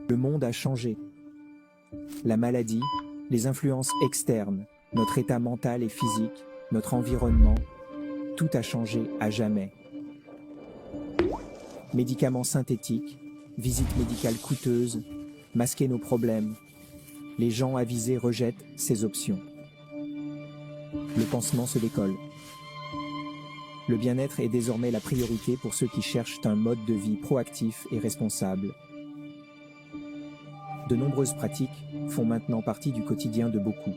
Le monde a changé. La maladie, les influences externes, notre état mental et physique, notre environnement, tout a changé à jamais. Médicaments synthétiques, visites médicales coûteuses, masquer nos problèmes. Les gens avisés rejettent ces options. Le pansement se décolle. Le bien-être est désormais la priorité pour ceux qui cherchent un mode de vie proactif et responsable. De nombreuses pratiques font maintenant partie du quotidien de beaucoup.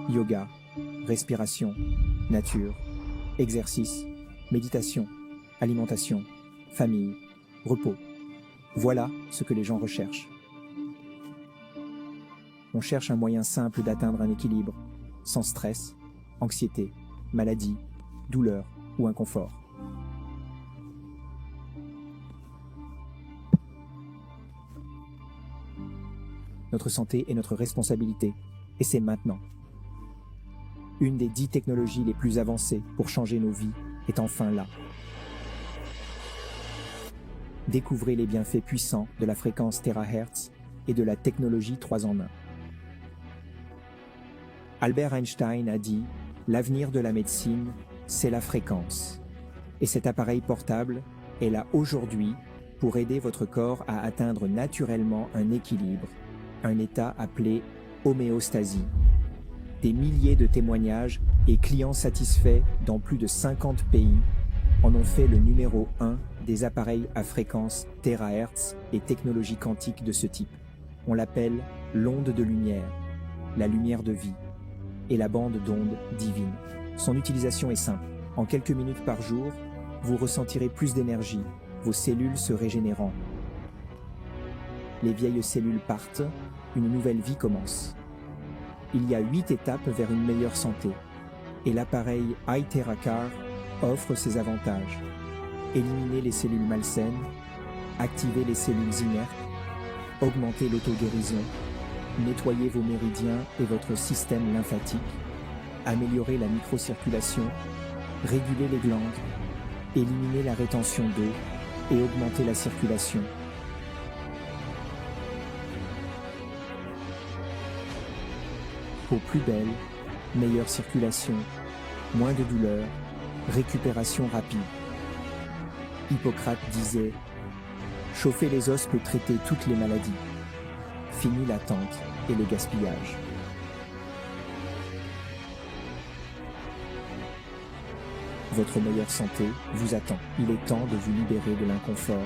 Yoga, respiration, nature, exercice, méditation, alimentation, famille, repos. Voilà ce que les gens recherchent. On cherche un moyen simple d'atteindre un équilibre, sans stress, anxiété, maladie, douleur ou inconfort. Notre santé est notre responsabilité, et c'est maintenant. Une des 10 technologies les plus avancées pour changer nos vies est enfin là. Découvrez les bienfaits puissants de la fréquence TH et de la technologie 3 en 1. Albert Einstein a dit « L'avenir de la médecine, c'est la fréquence ». Et cet appareil portable est là aujourd'hui pour aider votre corps à atteindre naturellement un équilibre, un état appelé homéostasie. Des milliers de témoignages et clients satisfaits dans plus de 50 pays en ont fait le numéro 1 des appareils à fréquence TH et technologie quantique de ce type. On l'appelle l'onde de lumière, la lumière de vie et la bande d'onde divine. Son utilisation est simple. En quelques minutes par jour, vous ressentirez plus d'énergie, vos cellules se régénérant. Les vieilles cellules partent, une nouvelle vie commence. Il y a 8 étapes vers une meilleure santé, et l'appareil iTheraCare offre ses avantages. Éliminer les cellules malsaines, activer les cellules inertes, augmenter l'auto-guérison, nettoyer vos méridiens et votre système lymphatique, améliorer la microcirculation, réguler les glandes, éliminer la rétention d'eau et augmenter la circulation. Peau plus belle, meilleure circulation, moins de douleur, récupération rapide. Hippocrate disait « Chauffer les os peut traiter toutes les maladies. Fini l'attente et le gaspillage. » Votre meilleure santé vous attend. Il est temps de vous libérer de l'inconfort,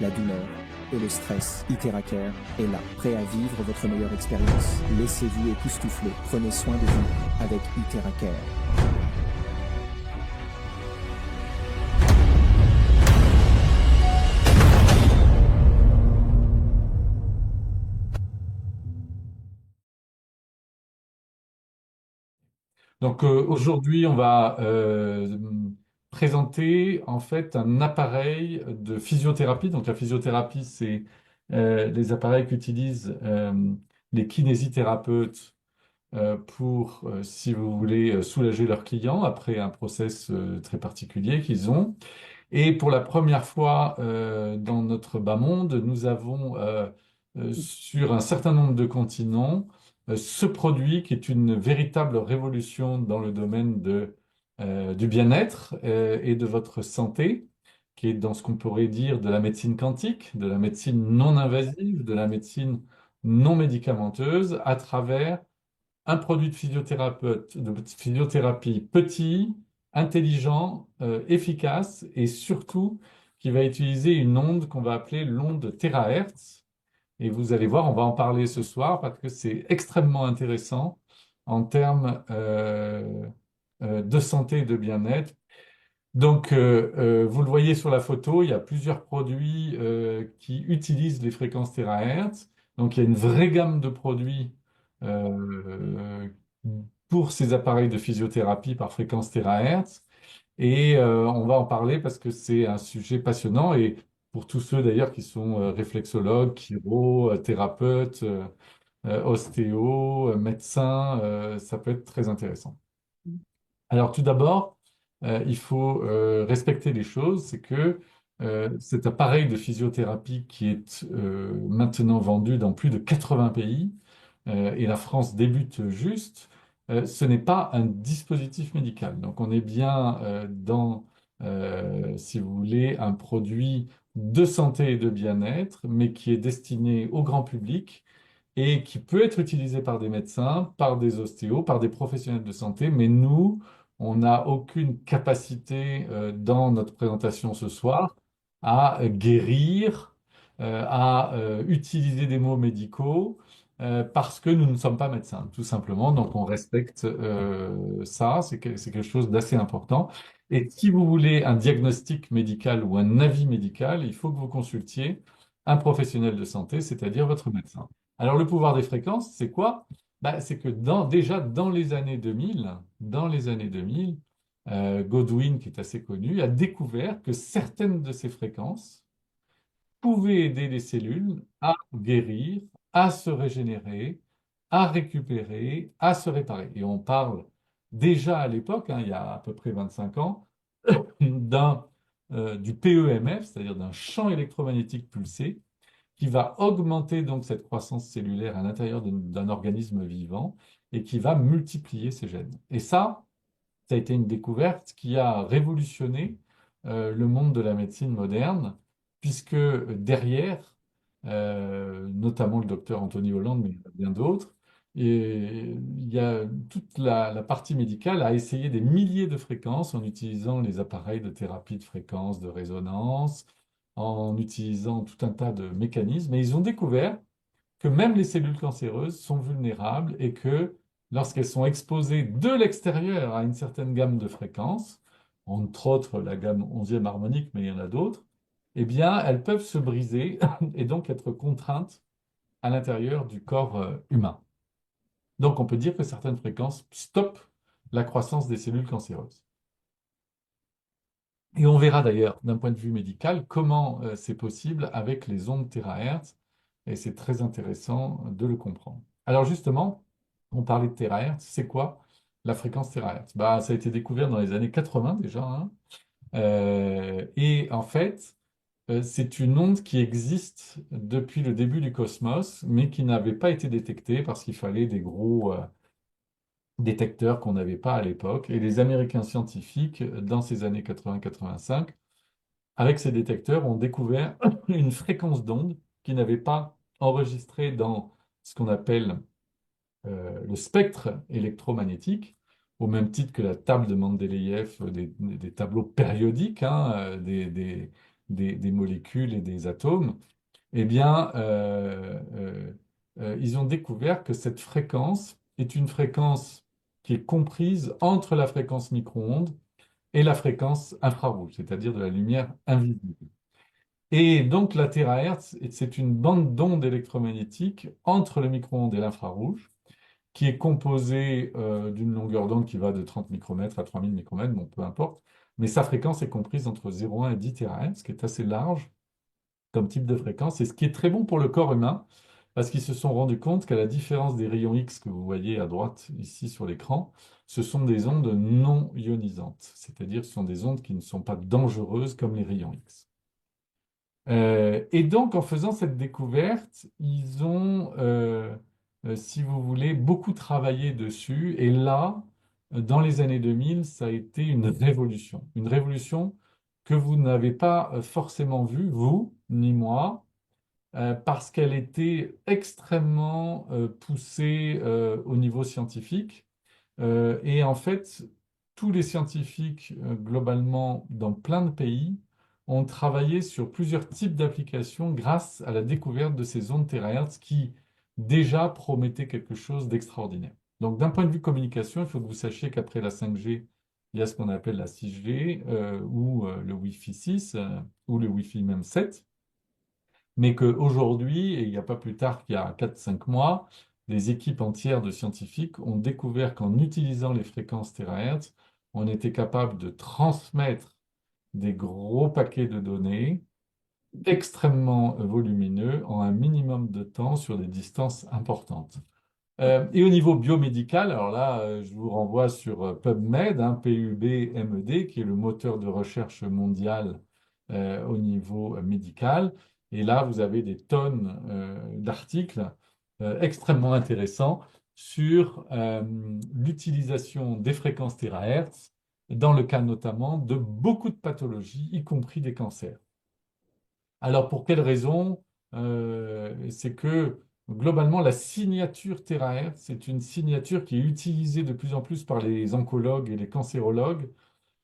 la douleur et le stress. iTheraCare est là, prêt à vivre votre meilleure expérience. Laissez-vous époustoufler. Prenez soin de vous avec iTheraCare. Donc aujourd'hui, on va présenter en fait un appareil de physiothérapie. Donc la physiothérapie, c'est les appareils qu'utilisent les kinésithérapeutes pour, si vous voulez, soulager leurs clients après un process très particulier qu'ils ont. Et pour la première fois dans notre bas monde, nous avons sur un certain nombre de continents ce produit qui est une véritable révolution dans le domaine du bien-être et de votre santé, qui est dans ce qu'on pourrait dire de la médecine quantique, de la médecine non invasive, de la médecine non médicamenteuse, à travers un produit de physiothérapie petit, intelligent, efficace et surtout qui va utiliser une onde qu'on va appeler l'onde terahertz. Et vous allez voir, on va en parler ce soir parce que c'est extrêmement intéressant en termes de santé et de bien-être. Donc, vous le voyez sur la photo, il y a plusieurs produits qui utilisent les fréquences terahertz. Donc, il y a une vraie gamme de produits euh, pour ces appareils de physiothérapie par fréquence terahertz. Et on va en parler parce que c'est un sujet passionnant. Et pour tous ceux d'ailleurs qui sont réflexologues, chiro, thérapeutes, ostéo, médecins, ça peut être très intéressant. Alors tout d'abord, il faut respecter les choses, c'est que cet appareil de physiothérapie qui est maintenant vendu dans plus de 80 pays, et la France débute juste, ce n'est pas un dispositif médical. Donc on est bien dans, si vous voulez, un produit de santé et de bien-être, mais qui est destiné au grand public et qui peut être utilisé par des médecins, par des ostéos, par des professionnels de santé, mais nous, on n'a aucune capacité dans notre présentation ce soir à guérir, à utiliser des mots médicaux, parce que nous ne sommes pas médecins, tout simplement. Donc on respecte ça, c'est quelque chose d'assez important. Et si vous voulez un diagnostic médical ou un avis médical, il faut que vous consultiez un professionnel de santé, c'est-à-dire votre médecin. Alors, le pouvoir des fréquences, c'est quoi? Bah, c'est que déjà dans les années 2000, Godwin, qui est assez connu, a découvert que certaines de ces fréquences pouvaient aider les cellules à guérir, à se régénérer, à récupérer, à se réparer. Et on parle déjà à l'époque, hein, il y a à peu près 25 ans, d'un, du PEMF, c'est-à-dire d'un champ électromagnétique pulsé, qui va augmenter donc cette croissance cellulaire à l'intérieur d'un organisme vivant et qui va multiplier ces gènes. Et ça a été une découverte qui a révolutionné le monde de la médecine moderne, puisque derrière, notamment le docteur Anthony Hollande, mais il y en a bien d'autres, et il y a toute la partie médicale a essayé des milliers de fréquences en utilisant les appareils de thérapie de fréquence, de résonance, en utilisant tout un tas de mécanismes, et ils ont découvert que même les cellules cancéreuses sont vulnérables et que lorsqu'elles sont exposées de l'extérieur à une certaine gamme de fréquences, entre autres la gamme 11e harmonique, mais il y en a d'autres, eh bien, elles peuvent se briser et donc être contraintes à l'intérieur du corps humain. Donc, on peut dire que certaines fréquences stoppent la croissance des cellules cancéreuses. Et on verra d'ailleurs, d'un point de vue médical, comment c'est possible avec les ondes térahertz, et c'est très intéressant de le comprendre. Alors justement, on parlait de térahertz, c'est quoi la fréquence térahertz? Bah, ça a été découvert dans les années 80 déjà, hein. Et en fait, c'est une onde qui existe depuis le début du cosmos, mais qui n'avait pas été détectée parce qu'il fallait des gros détecteurs qu'on n'avait pas à l'époque. Et les Américains scientifiques, dans ces années 80-85, avec ces détecteurs, ont découvert une fréquence d'onde qu'ils n'avaient pas enregistrée dans ce qu'on appelle le spectre électromagnétique, au même titre que la table de Mendeleïev des tableaux périodiques, hein, des molécules et des atomes. Eh bien, ils ont découvert que cette fréquence est une fréquence qui est comprise entre la fréquence micro-ondes et la fréquence infrarouge, c'est-à-dire de la lumière invisible. Et donc la térahertz, c'est une bande d'ondes électromagnétiques entre le micro-ondes et l'infrarouge, qui est composée d'une longueur d'onde qui va de 30 micromètres à 3000 micromètres, bon, peu importe, mais sa fréquence est comprise entre 0,1 et 10 térahertz, ce qui est assez large comme type de fréquence, et ce qui est très bon pour le corps humain, parce qu'ils se sont rendus compte qu'à la différence des rayons X que vous voyez à droite ici sur l'écran, ce sont des ondes non ionisantes, c'est-à-dire ce sont des ondes qui ne sont pas dangereuses comme les rayons X. Et donc, en faisant cette découverte, ils ont, si vous voulez, beaucoup travaillé dessus. Et là, dans les années 2000, ça a été une révolution. Une révolution que vous n'avez pas forcément vue, vous, ni moi, parce qu'elle était extrêmement poussée au niveau scientifique. Et en fait, tous les scientifiques, globalement, dans plein de pays, ont travaillé sur plusieurs types d'applications grâce à la découverte de ces ondes terahertz qui déjà promettaient quelque chose d'extraordinaire. Donc, d'un point de vue communication, il faut que vous sachiez qu'après la 5G, il y a ce qu'on appelle la 6G ou le Wi-Fi 6 ou le Wi-Fi même 7, mais qu'aujourd'hui, et il n'y a pas plus tard qu'il y a 4-5 mois, des équipes entières de scientifiques ont découvert qu'en utilisant les fréquences térahertz, on était capable de transmettre des gros paquets de données extrêmement volumineux en un minimum de temps sur des distances importantes. Et au niveau biomédical, alors là, je vous renvoie sur PubMed, hein, PUBMED, qui est le moteur de recherche mondial au niveau médical. Et là, vous avez des tonnes d'articles extrêmement intéressants sur l'utilisation des fréquences térahertz dans le cas notamment de beaucoup de pathologies, y compris des cancers. Alors, pour quelle raison? C'est que globalement, la signature térahertz, c'est une signature qui est utilisée de plus en plus par les oncologues et les cancérologues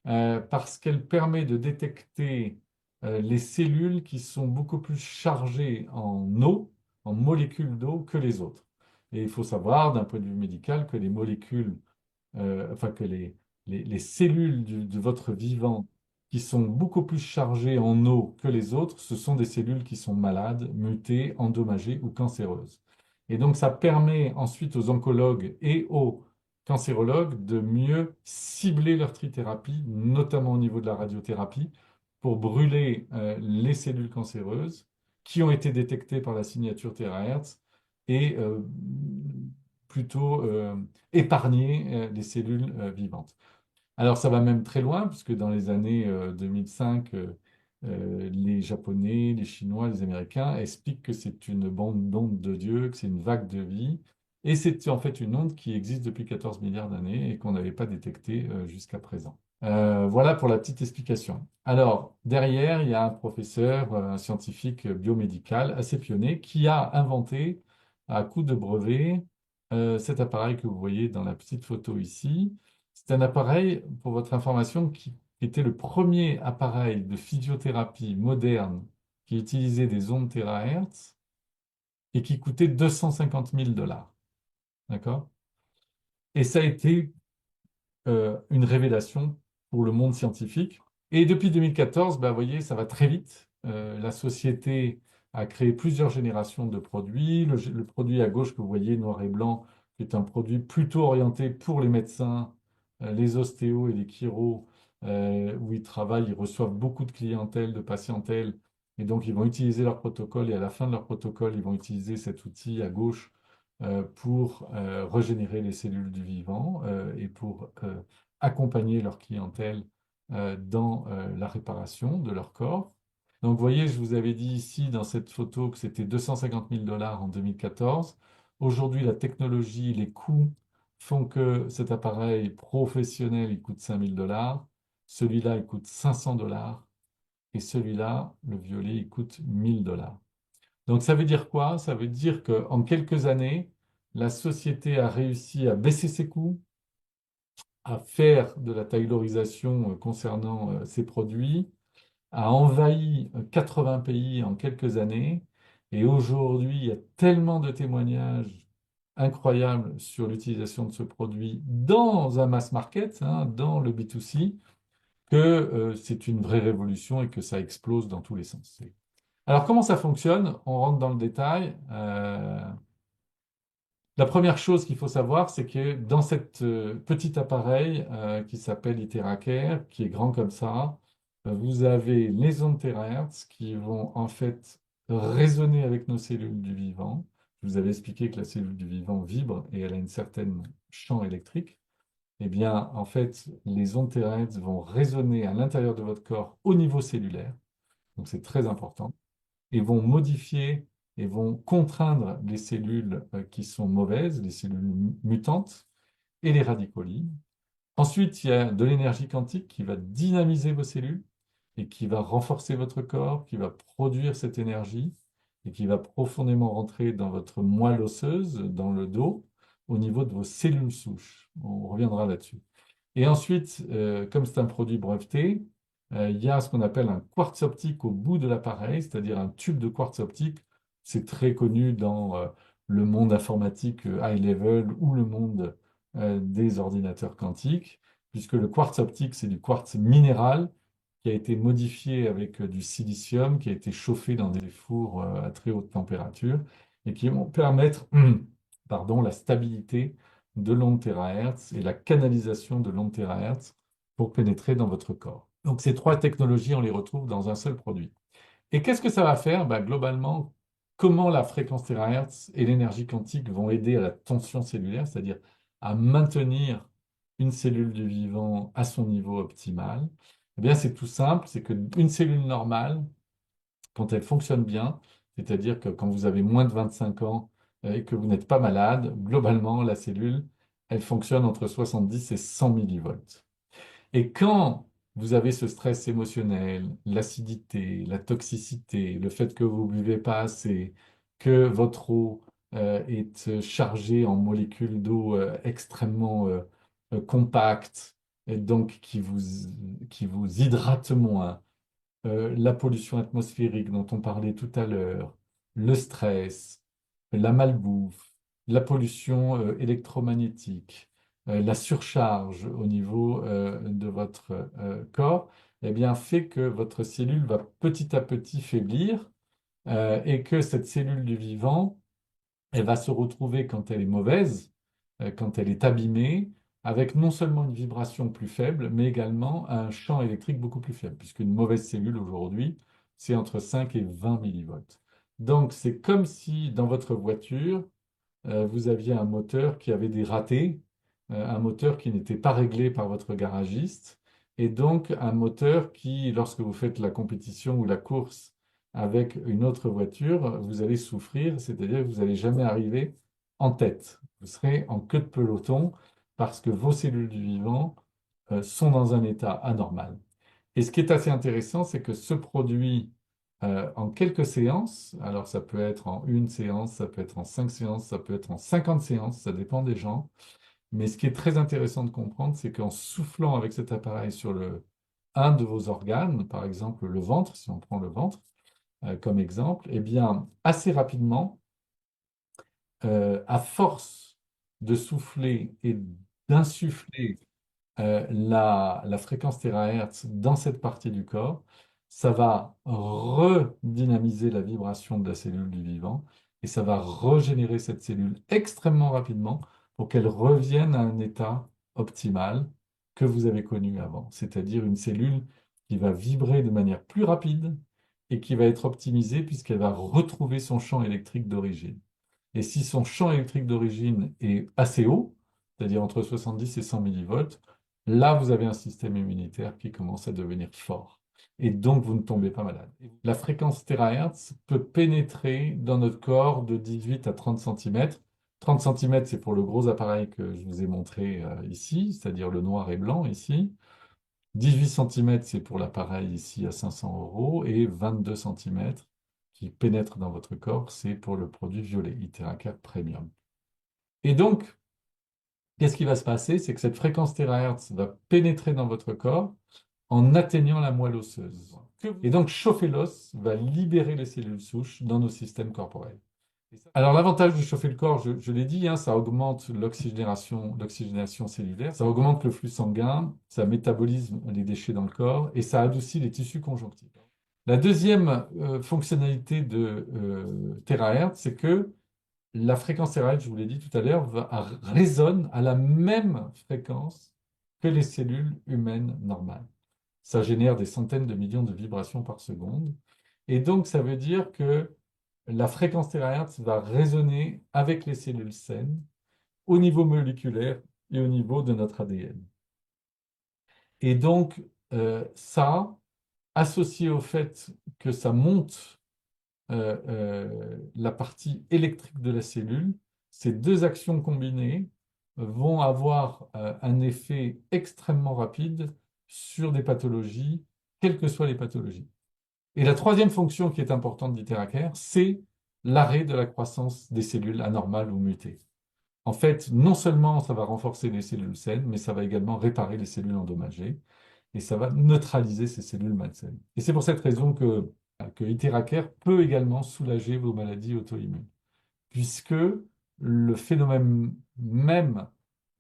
parce qu'elle permet de détecter les cellules qui sont beaucoup plus chargées en eau, en molécules d'eau que les autres. Et il faut savoir, d'un point de vue médical, que les molécules enfin que les cellules de votre vivant qui sont beaucoup plus chargées en eau que les autres, ce sont des cellules qui sont malades, mutées, endommagées ou cancéreuses. Et donc ça permet ensuite aux oncologues et aux cancérologues de mieux cibler leur trithérapie, notamment au niveau de la radiothérapie, pour brûler les cellules cancéreuses qui ont été détectées par la signature TeraHertz et plutôt épargner les cellules vivantes. Alors ça va même très loin, puisque dans les années 2005, les Japonais, les Chinois, les Américains expliquent que c'est une bande d'ondes de Dieu, que c'est une vague de vie, et c'est en fait une onde qui existe depuis 14 milliards d'années et qu'on n'avait pas détectée jusqu'à présent. Voilà pour la petite explication. Alors, derrière, il y a un professeur, un scientifique biomédical assez pionnier qui a inventé, à coup de brevet, cet appareil que vous voyez dans la petite photo ici. C'est un appareil, pour votre information, qui était le premier appareil de physiothérapie moderne qui utilisait des ondes térahertz et qui coûtait 250 000 dollars. D'accord? Et ça a été une révélation pour le monde scientifique. Et depuis 2014, bah, vous voyez, ça va très vite. La société a créé plusieurs générations de produits. Le produit à gauche que vous voyez, noir et blanc, qui est un produit plutôt orienté pour les médecins, les ostéos et les chiros, où ils travaillent, ils reçoivent beaucoup de clientèle, de patientèle, et donc ils vont utiliser leur protocole, et à la fin de leur protocole, ils vont utiliser cet outil à gauche pour régénérer les cellules du vivant et pour accompagner leur clientèle dans la réparation de leur corps. Donc, vous voyez, je vous avais dit ici dans cette photo que c'était 250 000 dollars en 2014. Aujourd'hui, la technologie, les coûts font que cet appareil professionnel, il coûte 5 000 dollars. Celui-là, il coûte 500 dollars. Et celui-là, le violet, il coûte 1000 dollars. Donc ça veut dire quoi? Ça veut dire qu'en quelques années, la société a réussi à baisser ses coûts, à faire de la taylorisation concernant ses produits, a envahi 80 pays en quelques années. Et aujourd'hui, il y a tellement de témoignages incroyables sur l'utilisation de ce produit dans un mass market, hein, dans le B2C, que c'est une vraie révolution et que ça explose dans tous les sens. Alors, comment ça fonctionne? On rentre dans le détail. La première chose qu'il faut savoir, c'est que dans cet petit appareil qui s'appelle IteraCare, qui est grand comme ça, vous avez les ondes terahertz qui vont en fait résonner avec nos cellules du vivant. Je vous avais expliqué que la cellule du vivant vibre et elle a une certaine champ électrique. Eh bien, en fait, les ondes terahertz vont résonner à l'intérieur de votre corps au niveau cellulaire. Donc, c'est très important et vont modifier et vont contraindre les cellules qui sont mauvaises, les cellules mutantes et les radicaux libres. Ensuite, il y a de l'énergie quantique qui va dynamiser vos cellules et qui va renforcer votre corps, qui va produire cette énergie et qui va profondément rentrer dans votre moelle osseuse, dans le dos, au niveau de vos cellules souches. On reviendra là-dessus. Et ensuite, comme c'est un produit breveté, il y a ce qu'on appelle un quartz optique au bout de l'appareil, c'est-à-dire un tube de quartz optique. C'est très connu dans le monde informatique high level ou le monde des ordinateurs quantiques, puisque le quartz optique, c'est du quartz minéral qui a été modifié avec du silicium, qui a été chauffé dans des fours à très haute température et qui vont permettre pardon, la stabilité de l'onde terahertz et la canalisation de l'onde terahertz pour pénétrer dans votre corps. Donc ces trois technologies, on les retrouve dans un seul produit. Et qu'est-ce que ça va faire? Ben, globalement, comment la fréquence terahertz et l'énergie quantique vont aider à la tension cellulaire, c'est-à-dire à maintenir une cellule du vivant à son niveau optimal? Eh bien, c'est tout simple, c'est qu'une cellule normale, quand elle fonctionne bien, c'est-à-dire que quand vous avez moins de 25 ans et que vous n'êtes pas malade, globalement, la cellule, elle fonctionne entre 70 et 100 millivolts. Et quand vous avez ce stress émotionnel, l'acidité, la toxicité, le fait que vous ne buvez pas assez, que votre eau est chargée en molécules d'eau extrêmement compactes, et donc qui vous hydrate moins, la pollution atmosphérique dont on parlait tout à l'heure, le stress, la malbouffe, la pollution électromagnétique, la surcharge au niveau de votre corps, eh bien, fait que votre cellule va petit à petit faiblir et que cette cellule du vivant, elle va se retrouver quand elle est mauvaise, quand elle est abîmée, avec non seulement une vibration plus faible, mais également un champ électrique beaucoup plus faible, puisqu'une mauvaise cellule aujourd'hui, c'est entre 5 et 20 millivolts. Donc, c'est comme si dans votre voiture, vous aviez un moteur qui avait des ratés, un moteur qui n'était pas réglé par votre garagiste, et donc un moteur qui, lorsque vous faites la compétition ou la course avec une autre voiture, vous allez souffrir, c'est-à-dire que vous n'allez jamais arriver en tête. Vous serez en queue de peloton parce que vos cellules du vivant sont dans un état anormal. Et ce qui est assez intéressant, c'est que ce produit, en quelques séances, alors ça peut être en une séance, ça peut être en 5 séances, ça peut être en 50 séances, ça dépend des gens. Mais ce qui est très intéressant de comprendre, c'est qu'en soufflant avec cet appareil sur un de vos organes, par exemple le ventre, si on prend le ventre comme exemple, eh bien, assez rapidement, à force de souffler et d'insuffler la fréquence terahertz dans cette partie du corps, ça va redynamiser la vibration de la cellule du vivant et ça va régénérer cette cellule extrêmement rapidement pour qu'elle revienne à un état optimal que vous avez connu avant, c'est-à-dire une cellule qui va vibrer de manière plus rapide et qui va être optimisée puisqu'elle va retrouver son champ électrique d'origine. Et si son champ électrique d'origine est assez haut, c'est-à-dire entre 70 et 100 millivolts, là, vous avez un système immunitaire qui commence à devenir fort. Et donc, vous ne tombez pas malade. La fréquence terahertz peut pénétrer dans notre corps de 18 à 30 cm. 30 cm, c'est pour le gros appareil que je vous ai montré ici, c'est-à-dire le noir et blanc ici. 18 cm, c'est pour l'appareil ici à 500 euros. Et 22 cm qui pénètrent dans votre corps, c'est pour le produit violet, Iteracare Premium. Et donc, qu'est-ce qui va se passer? C'est que cette fréquence terahertz va pénétrer dans votre corps en atteignant la moelle osseuse. Et donc, chauffer l'os va libérer les cellules souches dans nos systèmes corporels. Alors, l'avantage de chauffer le corps, je l'ai dit, hein, ça augmente l'oxygénation cellulaire, ça augmente le flux sanguin, ça métabolise les déchets dans le corps et ça adoucit les tissus conjonctifs. La deuxième fonctionnalité de terahertz, c'est que la fréquence terahertz, je vous l'ai dit tout à l'heure, résonne à la même fréquence que les cellules humaines normales. Ça génère des centaines de millions de vibrations par seconde. Et donc, ça veut dire que la fréquence terahertz va résonner avec les cellules saines au niveau moléculaire et au niveau de notre ADN. Et donc, ça, associé au fait que ça monte la partie électrique de la cellule, ces deux actions combinées vont avoir un effet extrêmement rapide sur des pathologies, quelles que soient les pathologies. Et la troisième fonction qui est importante d'Iteracare, c'est l'arrêt de la croissance des cellules anormales ou mutées. En fait, non seulement ça va renforcer les cellules saines, mais ça va également réparer les cellules endommagées et ça va neutraliser ces cellules malsaines. Et c'est pour cette raison que Iteracare peut également soulager vos maladies auto-immunes, puisque le phénomène même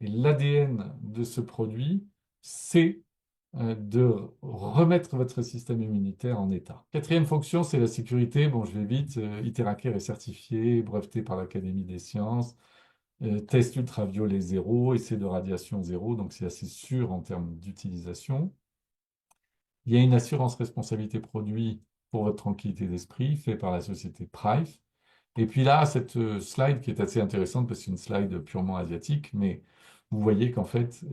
et l'ADN de ce produit, c'est de remettre votre système immunitaire en état. Quatrième fonction, c'est la sécurité. Bon, je vais vite. Iteracare est certifié, breveté par l'Académie des sciences, test ultraviolet zéro, essai de radiation zéro, donc c'est assez sûr en termes d'utilisation. Il y a une assurance responsabilité produit pour votre tranquillité d'esprit, fait par la société Prive. Et puis là, cette slide qui est assez intéressante parce que c'est une slide purement asiatique, mais vous voyez qu'en fait,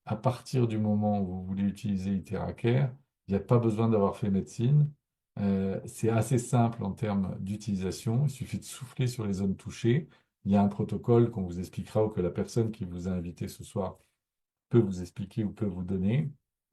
à partir du moment où vous voulez utiliser Iteracare, il n'y a pas besoin d'avoir fait médecine. C'est assez simple en termes d'utilisation. Il suffit de souffler sur les zones touchées. Il y a un protocole qu'on vous expliquera ou que la personne qui vous a invité ce soir peut vous expliquer ou peut vous donner.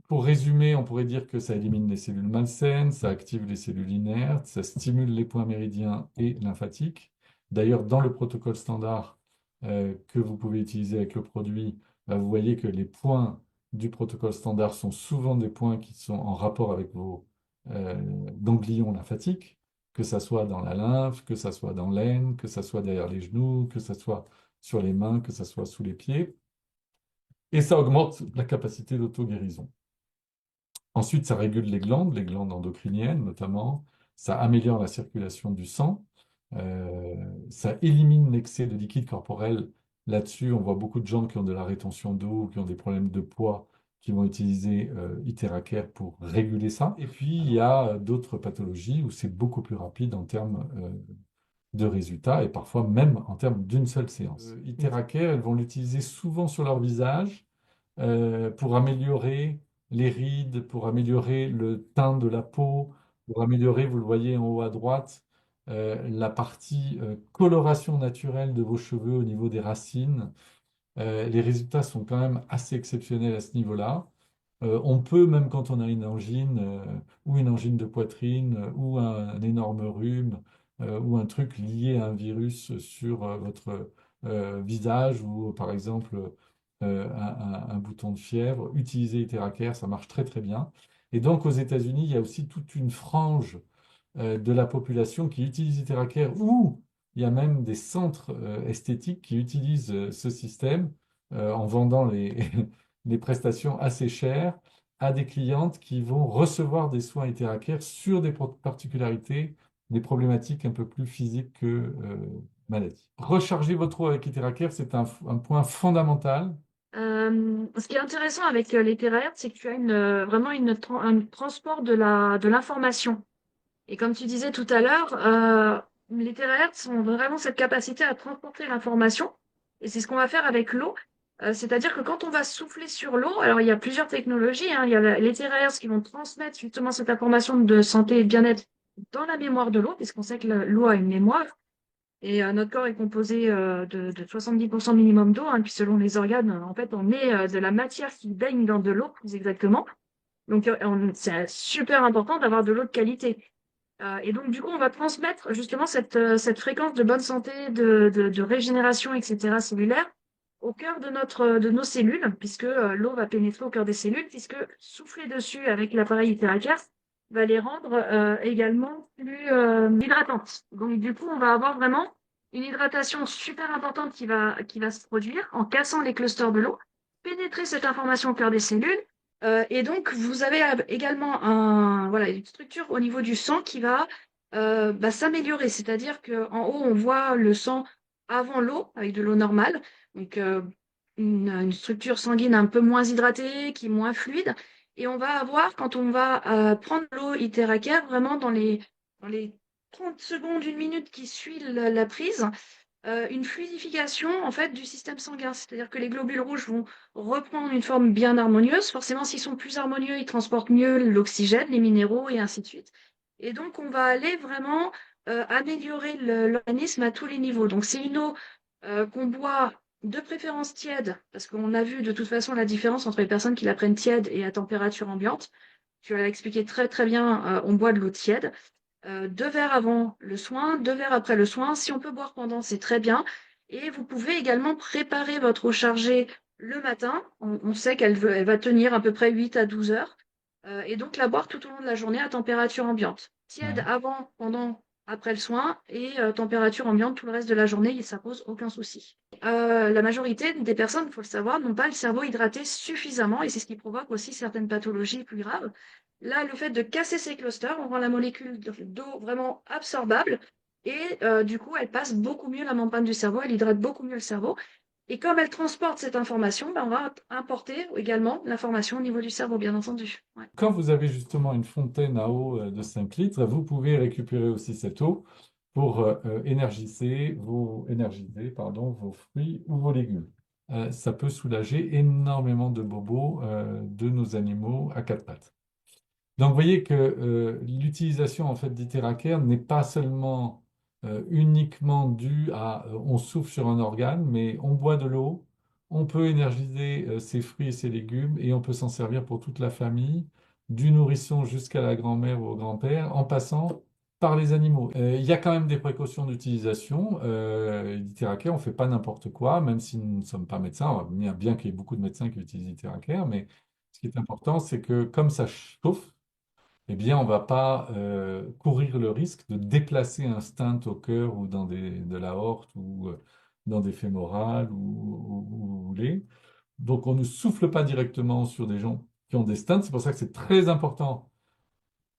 Pour résumer, on pourrait dire que ça élimine les cellules malsaines, ça active les cellules inertes, ça stimule les points méridiens et lymphatiques. D'ailleurs, dans le protocole standard que vous pouvez utiliser avec le produit, vous voyez que les points du protocole standard sont souvent des points qui sont en rapport avec vos ganglions lymphatiques, que ça soit dans la lymphe, que ça soit dans l'aine, que ça soit derrière les genoux, que ça soit sur les mains, que ça soit sous les pieds. Et ça augmente la capacité d'auto-guérison. Ensuite, ça régule les glandes endocriniennes notamment. Ça améliore la circulation du sang. Ça élimine l'excès de liquide corporel. Là-dessus, on voit beaucoup de gens qui ont de la rétention d'eau, qui ont des problèmes de poids, qui vont utiliser Iteracare pour réguler ça. Et puis, il y a d'autres pathologies où c'est beaucoup plus rapide en termes de résultats et parfois même en termes d'une seule séance. Iteracare, elles vont l'utiliser souvent sur leur visage pour améliorer les rides, pour améliorer le teint de la peau, pour améliorer, vous le voyez en haut à droite, la partie coloration naturelle de vos cheveux au niveau des racines. Les résultats sont quand même assez exceptionnels à ce niveau-là. On peut, même quand on a une angine, ou une angine de poitrine, ou un énorme rhume, ou un truc lié à un virus sur votre visage, ou par exemple un bouton de fièvre, utiliser Iteracare, ça marche très très bien. Et donc aux États-Unis, il y a aussi toute une frange de la population qui utilise Iteracare, ou il y a même des centres esthétiques qui utilisent ce système en vendant les prestations assez chères à des clientes qui vont recevoir des soins Iteracare sur des particularités, des problématiques un peu plus physiques que maladies. Recharger votre eau avec Iteracare, c'est un point fondamental. Ce qui est intéressant avec les terahertz, c'est que tu as vraiment un transport de l'information. Et comme tu disais tout à l'heure, les terahertz ont vraiment cette capacité à transporter l'information. Et c'est ce qu'on va faire avec l'eau. C'est-à-dire que quand on va souffler sur l'eau, alors il y a plusieurs technologies, hein. Il y a les terahertz qui vont transmettre justement cette information de santé et de bien-être dans la mémoire de l'eau, puisqu'on sait que l'eau a une mémoire. Et notre corps est composé de 70% minimum d'eau, hein. Puis selon les organes, en fait, on est de la matière qui baigne dans de l'eau, plus exactement. Donc, c'est super important d'avoir de l'eau de qualité. Et donc, du coup, on va transmettre justement cette fréquence de bonne santé, de régénération, etc., cellulaire, au cœur de nos cellules, puisque l'eau va pénétrer au cœur des cellules, puisque souffler dessus avec l'appareil Iteracare va les rendre également plus hydratantes. Donc, du coup, on va avoir vraiment une hydratation super importante qui va se produire en cassant les clusters de l'eau, pénétrer cette information au cœur des cellules. Et donc, vous avez également voilà, une structure au niveau du sang qui va s'améliorer. C'est-à-dire qu'en haut, on voit le sang avant l'eau, avec de l'eau normale. Donc, une structure sanguine un peu moins hydratée, qui est moins fluide. Et on va avoir, quand on va prendre l'eau Iteracare, vraiment dans les 30 secondes, une minute qui suit la prise, une fluidification en fait du système sanguin. C'est-à-dire que les globules rouges vont reprendre une forme bien harmonieuse. Forcément, s'ils sont plus harmonieux, ils transportent mieux l'oxygène, les minéraux et ainsi de suite. Et donc, on va aller vraiment améliorer l'organisme à tous les niveaux. Donc, c'est une eau qu'on boit de préférence tiède, parce qu'on a vu de toute façon la différence entre les personnes qui la prennent tiède et à température ambiante. Tu l'as expliqué très très bien, on boit de l'eau tiède. 2 verres avant le soin, 2 verres après le soin. Si on peut boire pendant, c'est très bien. Et vous pouvez également préparer votre eau chargée le matin. On sait elle va tenir à peu près 8 à 12 heures. Et donc la boire tout au long de la journée à température ambiante. Tiède Ouais. avant, pendant, après le soin et température ambiante tout le reste de la journée et ça pose aucun souci. La majorité des personnes, il faut le savoir, n'ont pas le cerveau hydraté suffisamment et c'est ce qui provoque aussi certaines pathologies plus graves. Là, le fait de casser ces clusters, on rend la molécule d'eau vraiment absorbable et du coup, elle passe beaucoup mieux la membrane du cerveau, elle hydrate beaucoup mieux le cerveau. Et comme elle transporte cette information, on va importer également l'information au niveau du cerveau, bien entendu. Ouais. Quand vous avez justement une fontaine à eau de 5 litres, vous pouvez récupérer aussi cette eau pour énergiser, pardon, vos fruits ou vos légumes. ça peut soulager énormément de bobos de nos animaux à quatre pattes. Donc, vous voyez que l'utilisation en fait d'Itéracare n'est pas seulement uniquement due à on souffle sur un organe, mais on boit de l'eau, on peut énergiser ses fruits et ses légumes et on peut s'en servir pour toute la famille, du nourrisson jusqu'à la grand-mère ou au grand-père, en passant par les animaux. Il y a quand même des précautions d'utilisation. L'Itéracare, on ne fait pas n'importe quoi, même si nous ne sommes pas médecins, bien qu'il y ait beaucoup de médecins qui utilisent l'Itéracare, mais ce qui est important, c'est que comme ça chauffe, eh bien, on ne va pas courir le risque de déplacer un stent au cœur ou de l'aorte ou dans des fémorales ou vous voulez. Donc, on ne souffle pas directement sur des gens qui ont des stents. C'est pour ça que c'est très important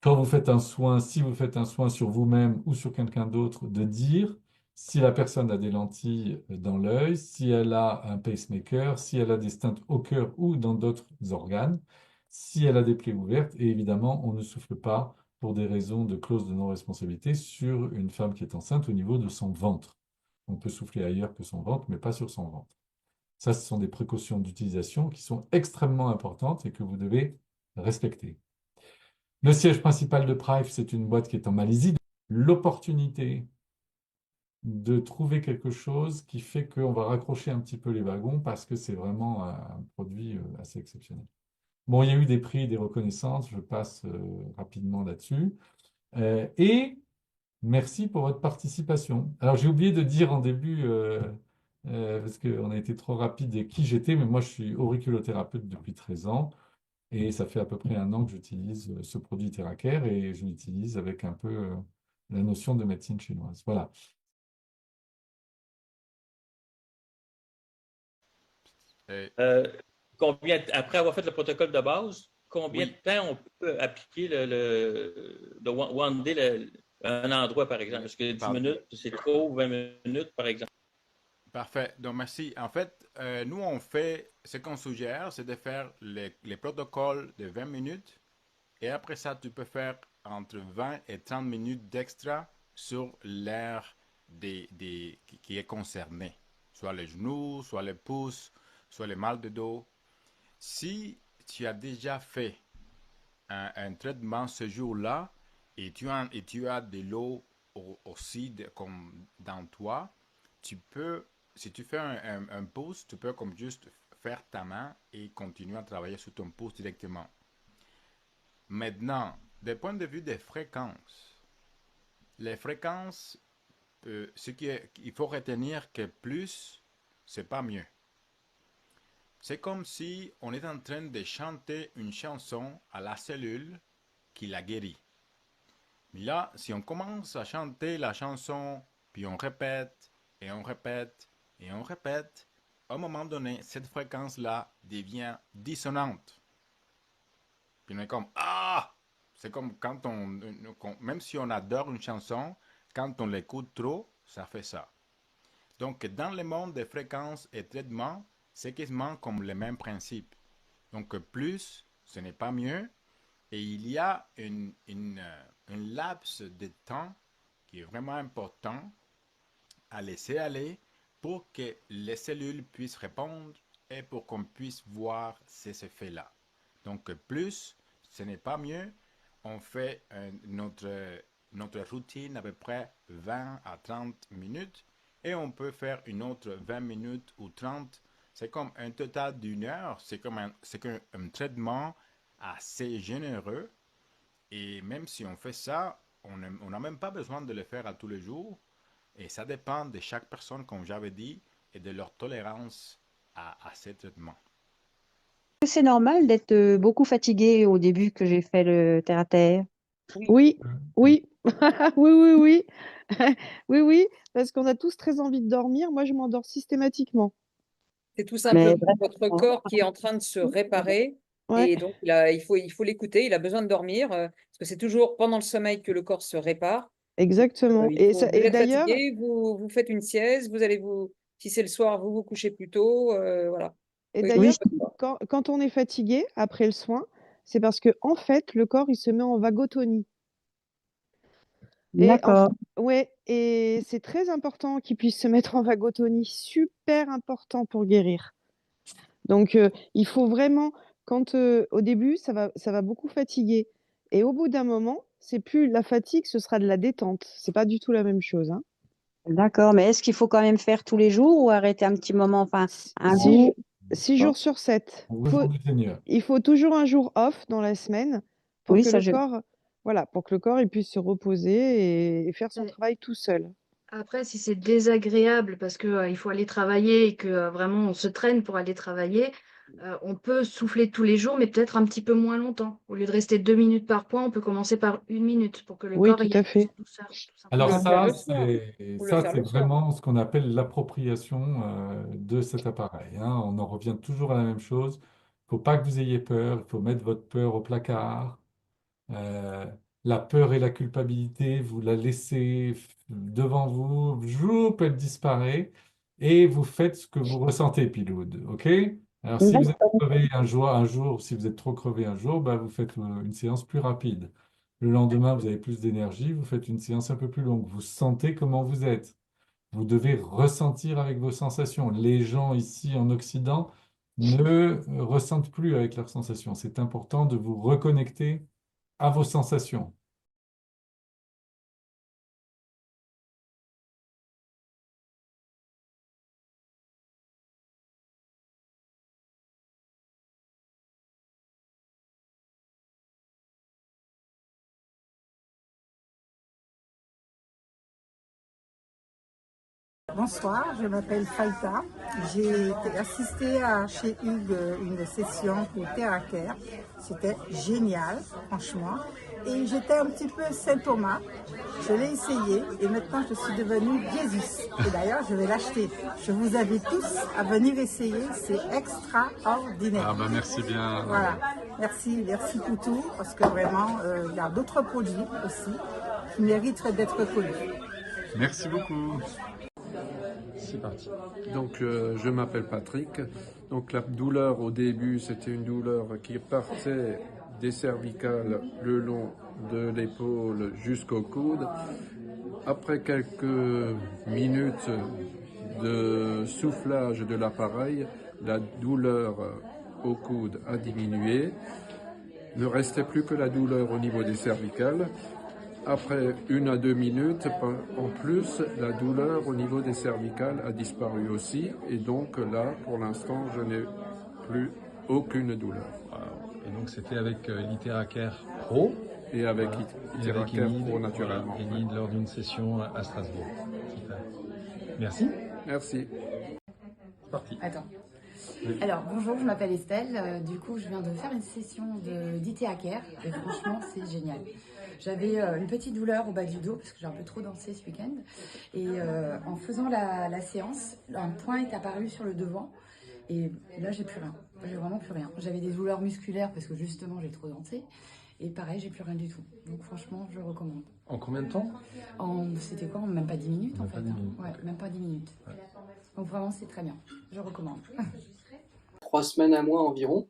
quand vous faites un soin, si vous faites un soin sur vous-même ou sur quelqu'un d'autre, de dire si la personne a des lentilles dans l'œil, si elle a un pacemaker, si elle a des stents au cœur ou dans d'autres organes, si elle a des plaies ouvertes. Et évidemment, on ne souffle pas pour des raisons de clause de non-responsabilité sur une femme qui est enceinte au niveau de son ventre. On peut souffler ailleurs que son ventre, mais pas sur son ventre. Ça, ce sont des précautions d'utilisation qui sont extrêmement importantes et que vous devez respecter. Le siège principal de Prive, c'est une boîte qui est en Malaisie. L'opportunité de trouver quelque chose qui fait qu'on va raccrocher un petit peu les wagons parce que c'est vraiment un produit assez exceptionnel. Bon, il y a eu des prix, des reconnaissances, je passe rapidement là-dessus. Et merci pour votre participation. Alors, j'ai oublié de dire en début, parce qu'on a été trop rapide, et qui j'étais, mais moi, je suis auriculothérapeute depuis 13 ans. Et ça fait à peu près un an que j'utilise ce produit Theracare et je l'utilise avec un peu la notion de médecine chinoise. Voilà. Euh, Euh, après avoir fait le protocole de base, combien oui, de temps on peut appliquer le one day, un endroit, par exemple? Est-ce que 10 par- minutes, c'est trop, 20 minutes, par exemple? parfait. Donc, merci. En fait, nous, on fait, ce qu'on suggère, c'est de faire les protocoles de 20 minutes. Et après ça, tu peux faire entre 20 et 30 minutes d'extra sur l'air qui est concerné. Soit les genoux, soit les pouces, soit les mal de dos. Si tu as déjà fait un traitement ce jour-là et tu as de l'eau aussi comme dans toi, tu peux, si tu fais un pouce, tu peux comme juste faire ta main et continuer à travailler sur ton pouce directement. Maintenant, du point de vue des fréquences, les fréquences, il faut retenir que plus, c'est pas mieux. C'est comme si on est en train de chanter une chanson à la cellule qui la guérit. Mais là, si on commence à chanter la chanson, puis on répète, et on répète, et on répète, à un moment donné, cette fréquence-là devient dissonante. Puis on est comme ah! C'est comme quand même si on adore une chanson, quand on l'écoute trop, ça fait ça. Donc, dans le monde des fréquences et traitements, c'est quasiment comme le même principe. Donc, plus, ce n'est pas mieux. Et il y a un laps de temps qui est vraiment important à laisser aller pour que les cellules puissent répondre et pour qu'on puisse voir ces effets-là. Donc, plus, ce n'est pas mieux. On fait notre routine à peu près 20 à 30 minutes et on peut faire une autre 20 minutes ou 30. C'est comme un total d'une heure. C'est un traitement assez généreux. Et même si on fait ça, on n'a même pas besoin de le faire à tous les jours. Et ça dépend de chaque personne, comme j'avais dit, et de leur tolérance à ces traitements. C'est normal d'être beaucoup fatigué au début que j'ai fait le terre à terre. Oui, oui, oui, oui, oui. Oui, oui, parce qu'on a tous très envie de dormir. Moi, je m'endors systématiquement. C'est tout Mais simplement votre vraiment, corps qui est en train de se réparer. ouais, Et donc, il faut l'écouter, il a besoin de dormir, parce que c'est toujours pendant le sommeil que le corps se répare. exactement. Vous Et êtes d'ailleurs, fatigué, vous faites une sieste, si c'est le soir, vous vous couchez plus tôt, voilà. et Faut d'ailleurs, écouter votre corps. quand on est fatigué après le soin, c'est parce que en fait, le corps, il se met en vagotonie. Et D'accord. ouais, et c'est très important qu'il puisse se mettre en vagotonie, super important pour guérir. Donc, il faut vraiment, quand au début, ça va beaucoup fatiguer. Et au bout d'un moment, c'est plus la fatigue, ce sera de la détente. C'est pas du tout la même chose, hein. D'accord, mais est-ce qu'il faut quand même faire tous les jours ou arrêter un petit moment, enfin, un Six, bout? 6 jours sur 7. Au jour du Seigneur. Il faut toujours un jour off dans la semaine pour Oui, que ça, le corps, voilà, pour que le corps il puisse se reposer et faire son Ouais. travail tout seul. Après, si c'est désagréable parce que, il faut aller travailler et que, vraiment on se traîne pour aller travailler, on peut souffler tous les jours, mais peut-être un petit peu moins longtemps. Au lieu de rester 2 minutes par point, on peut commencer par 1 minute pour que le Oui, corps tout y à aille fait. en douceur, tout Alors le simplement. faire ça, le soir. Ou le faire c'est le soir. vraiment ce qu'on appelle l'appropriation de cet appareil, hein. On en revient toujours à la même chose. Il ne faut pas que vous ayez peur, il faut mettre votre peur au placard. Euh, la peur et la culpabilité, vous la laissez devant vous, joup, elle disparaît, et vous faites ce que vous ressentez, Piloud, ok? Alors si vous êtes D'accord. crevé un jour, si vous êtes trop crevé un jour, bah, vous faites une séance plus rapide. Le lendemain, vous avez plus d'énergie, vous faites une séance un peu plus longue. Vous sentez comment vous êtes. Vous devez ressentir avec vos sensations. Les gens ici en Occident ne ressentent plus avec leurs sensations. C'est important de vous reconnecter à vos sensations. Bonsoir, je m'appelle Falta. J'ai assisté à chez Hugues une session pour TerraCare. C'était génial, franchement. Et j'étais un petit peu Saint-Thomas. Je l'ai essayé et maintenant je suis devenue Jésus. Et d'ailleurs, je vais l'acheter. Je vous invite tous à venir essayer. C'est extraordinaire. Ah bah merci bien. Voilà. Merci pour tout. Parce que vraiment, il y a d'autres produits aussi qui mériteraient d'être connus. Merci beaucoup. C'est parti. Donc, je m'appelle Patrick. Donc, la douleur au début, c'était une douleur qui partait des cervicales le long de l'épaule jusqu'au coude. Après quelques minutes de soufflage de l'appareil, la douleur au coude a diminué. Ne restait plus que la douleur au niveau des cervicales. Après 1 à 2 minutes, en plus, la douleur au niveau des cervicales a disparu aussi. Et donc là, pour l'instant, je n'ai plus aucune douleur. Wow. Et donc c'était avec l'ITeraCare Pro. Et avec voilà. l'ITeraCare Pro, naturellement. Voilà. Enid lors d'une session à Strasbourg. Super. Merci. Merci. C'est parti. Attends. Alors, bonjour, je m'appelle Estelle. Du coup, je viens de faire une session d'ITeraCare et franchement, c'est génial. J'avais une petite douleur au bas du dos parce que j'ai un peu trop dansé ce week-end. Et en faisant la séance, un point est apparu sur le devant. Et là, j'ai plus rien. J'ai vraiment plus rien. J'avais des douleurs musculaires parce que justement, j'ai trop dansé. Et pareil, j'ai plus rien du tout. Donc franchement, je recommande. En combien de temps? C'était quoi? Même pas 10 minutes même en fait. Pas 10 minutes. Ouais, même pas 10 minutes. Ouais. Donc vraiment, c'est très bien. Je recommande. 3 semaines à mois environ,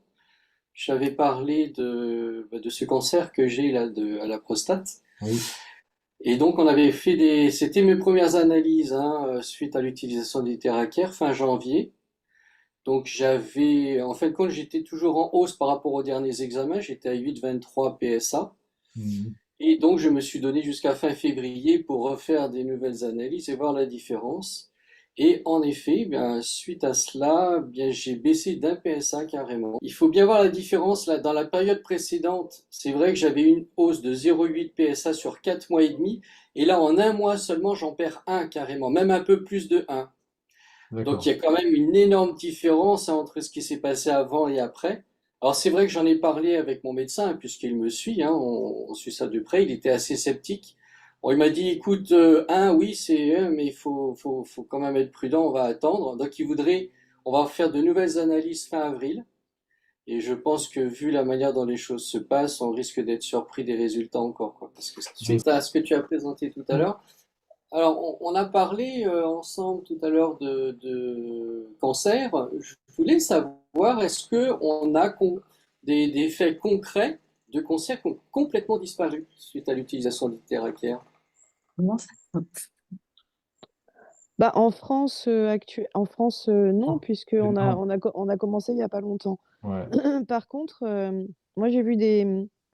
j'avais parlé de ce cancer que j'ai là à la prostate. Oui. Et donc on avait fait c'était mes premières analyses suite à l'utilisation des TerraCare fin janvier. Donc en fin de compte, j'étais toujours en hausse par rapport aux derniers examens, j'étais à 8,23 PSA. Et donc je me suis donné jusqu'à fin février pour refaire des nouvelles analyses et voir la différence. Et en effet, suite à cela, j'ai baissé d'1 PSA carrément. Il faut bien voir la différence là. Dans la période précédente, c'est vrai que j'avais une hausse de 0,8 PSA sur 4 mois et demi. Et là, en 1 mois seulement, j'en perds 1 carrément, même un peu plus de 1. Donc il y a quand même une énorme différence entre ce qui s'est passé avant et après. Alors c'est vrai que j'en ai parlé avec mon médecin, puisqu'il me suit, on suit ça de près, il était assez sceptique. Bon, il m'a dit, écoute, oui, mais il faut quand même être prudent, on va attendre. Donc on va faire de nouvelles analyses fin avril. Et je pense que vu la manière dont les choses se passent, on risque d'être surpris des résultats encore, quoi. Parce que suite à ce que tu as présenté tout à l'heure, alors on a parlé ensemble tout à l'heure de cancer. Je voulais savoir, est-ce que on a des faits concrets de cancer qui ont complètement disparu suite à l'utilisation du TerraCare? Bah, en France, non, Oh, puisqu'on a, énorme. on a commencé il n'y a pas longtemps. Ouais. Par contre, moi, j'ai vu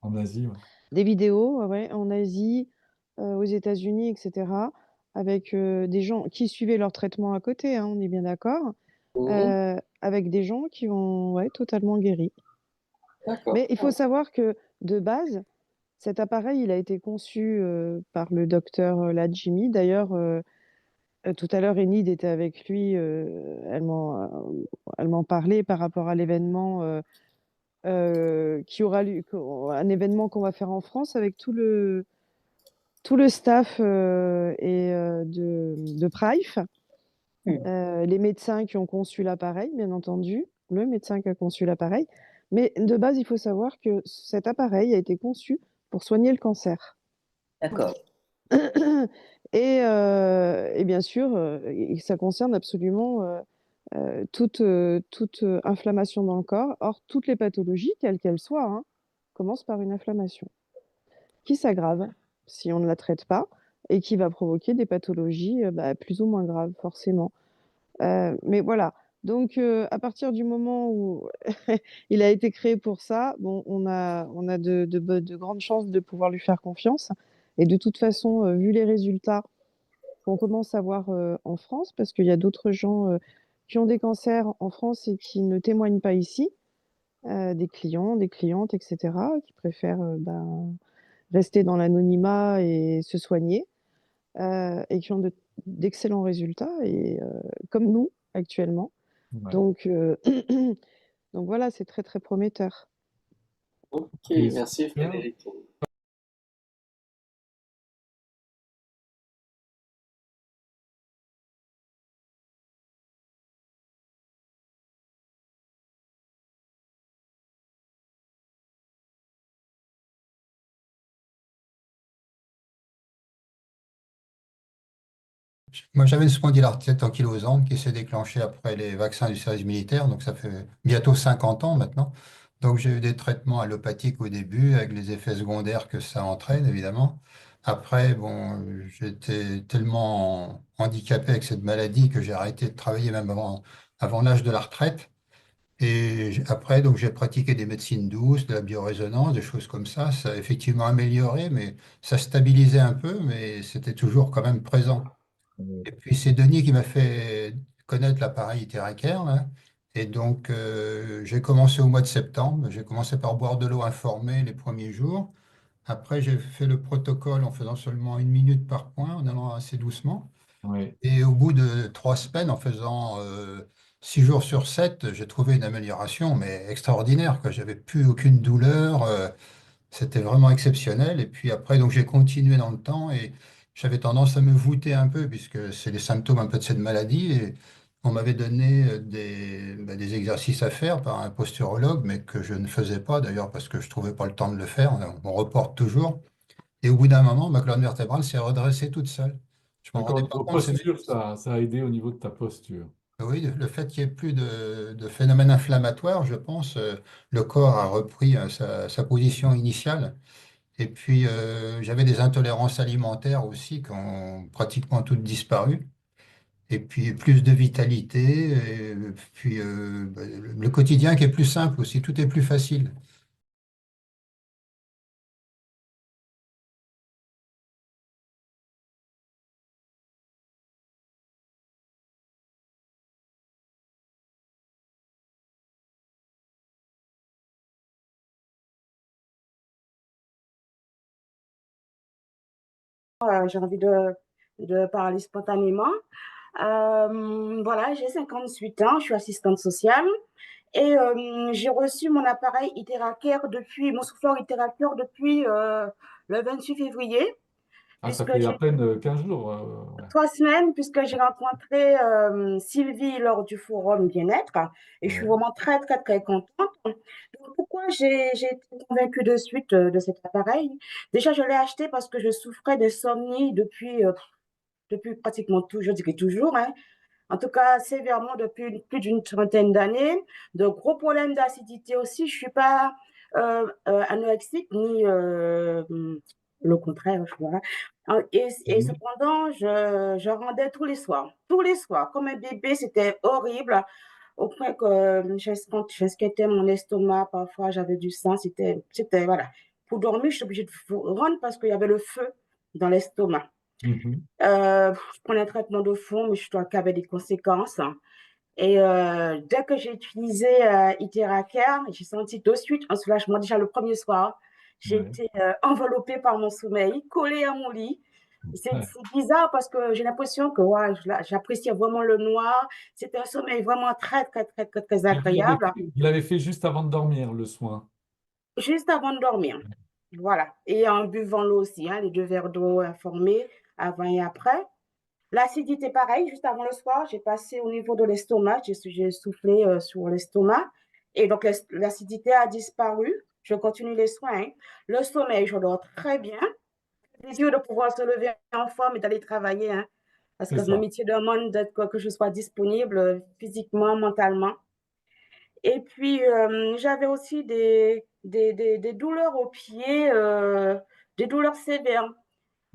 En Asie, ouais. des vidéos, ouais, en Asie, aux États-Unis, etc., avec des gens qui suivaient leur traitement à côté, hein, on est bien d'accord, Mhm. avec des gens qui ont ouais, totalement guéri. D'accord. Mais il faut savoir que de base, cet appareil, il a été conçu par le docteur Lajimi. D'ailleurs, tout à l'heure, Enid était avec lui, elle m'en parlait par rapport à l'événement qui aura lieu, un événement qu'on va faire en France avec tout le staff de Prife, les médecins qui ont conçu l'appareil, bien entendu, le médecin qui a conçu l'appareil. Mais de base, il faut savoir que cet appareil a été conçu pour soigner le cancer. D'accord. Et bien sûr, ça concerne absolument toute inflammation dans le corps. Or, toutes les pathologies, quelles qu'elles soient, hein, commencent par une inflammation qui s'aggrave si on ne la traite pas et qui va provoquer des pathologies plus ou moins graves, forcément. Mais voilà. Donc, à partir du moment où il a été créé pour ça, bon, on a de grandes chances de pouvoir lui faire confiance. Et de toute façon, vu les résultats qu'on commence à voir en France, parce qu'il y a d'autres gens qui ont des cancers en France et qui ne témoignent pas ici, des clients, des clientes, etc., qui préfèrent rester dans l'anonymat et se soigner, et qui ont d'excellents résultats, et comme nous actuellement. Ouais. Donc, donc voilà, c'est très très prometteur. Ok, Et merci super. Frédéric. Moi, j'avais une spondylarthrite ankylosante qui s'est déclenchée après les vaccins du service militaire, donc ça fait bientôt 50 ans maintenant. Donc, j'ai eu des traitements allopathiques au début, avec les effets secondaires que ça entraîne, évidemment. Après, bon, j'étais tellement handicapé avec cette maladie que j'ai arrêté de travailler même avant l'âge de la retraite. Et après, donc, j'ai pratiqué des médecines douces, de la biorésonance, des choses comme ça. Ça a effectivement amélioré, mais ça stabilisait un peu, mais c'était toujours quand même présent. Et puis c'est Denis qui m'a fait connaître l'appareil Iteraker, là. Et donc j'ai commencé au mois de septembre. J'ai commencé par boire de l'eau informée les premiers jours. Après j'ai fait le protocole en faisant seulement 1 minute par point, en allant assez doucement. Oui. Et au bout de 3 semaines, en faisant 6 jours sur 7, j'ai trouvé une amélioration, mais extraordinaire, quoi. J'avais plus aucune douleur. C'était vraiment exceptionnel. Et puis après, donc j'ai continué dans le temps et j'avais tendance à me voûter un peu, puisque c'est les symptômes un peu de cette maladie. Et on m'avait donné des exercices à faire par un posturologue, mais que je ne faisais pas d'ailleurs parce que je trouvais pas le temps de le faire. On reporte toujours. Et au bout d'un moment, ma colonne vertébrale s'est redressée toute seule. Je m'en D'accord, rendais au pas niveau compte. posture, ça a aidé au niveau de ta posture. Oui, le fait qu'il n'y ait plus de phénomène inflammatoire, je pense, le corps a repris sa position initiale. Et puis, j'avais des intolérances alimentaires aussi qui ont pratiquement toutes disparu. Et puis, plus de vitalité. Et puis, le quotidien qui est plus simple aussi. Tout est plus facile. J'ai envie de parler spontanément. Voilà, j'ai 58 ans, je suis assistante sociale et j'ai reçu mon appareil Iteraker depuis, mon souffleur Iteraker depuis le 28 février, Ah, ça puisque fait à j'ai peine 15 jours. Ouais. 3 semaines, puisque j'ai rencontré Sylvie lors du forum bien-être et je suis Ouais. vraiment très, très, très contente. Donc, pourquoi j'ai été convaincue de suite de cet appareil? Déjà, je l'ai acheté parce que je souffrais d'insomnie depuis pratiquement toujours, je dirais toujours, hein. En tout cas, sévèrement depuis plus d'une trentaine d'années. De gros problèmes d'acidité aussi. Je suis pas anorexique ni le contraire, voilà. Et cependant, je rendais tous les soirs. Tous les soirs. Comme un bébé, c'était horrible. Au point que quand j'esquintais mon estomac, parfois j'avais du sang. Voilà. Pour dormir, je suis obligée de rendre parce qu'il y avait le feu dans l'estomac. Je prenais un traitement de fond, mais je dois qu'il y avait des conséquences. Et dès que j'ai utilisé Iteracare, j'ai senti de suite un soulagement. Déjà le premier soir, j'ai été enveloppée par mon sommeil, collée à mon lit. C'est bizarre parce que j'ai l'impression que ouais, j'appréciais vraiment le noir. C'était un sommeil vraiment très, très, très, très, très agréable. Vous l'avez fait juste avant de dormir, le soin. Juste avant de dormir. Voilà. Et en buvant l'eau aussi, hein, les 2 verres d'eau informés avant et après. L'acidité, pareil, juste avant le soir, j'ai passé au niveau de l'estomac, j'ai soufflé sur l'estomac. Et donc, l'acidité a disparu. Je continue les soins. Hein. Le sommeil, je dors très bien. Le désir de pouvoir se lever en forme et d'aller travailler. Hein, parce que le métier demande que je sois disponible physiquement, mentalement. Et puis, j'avais aussi des douleurs aux pieds, des douleurs sévères.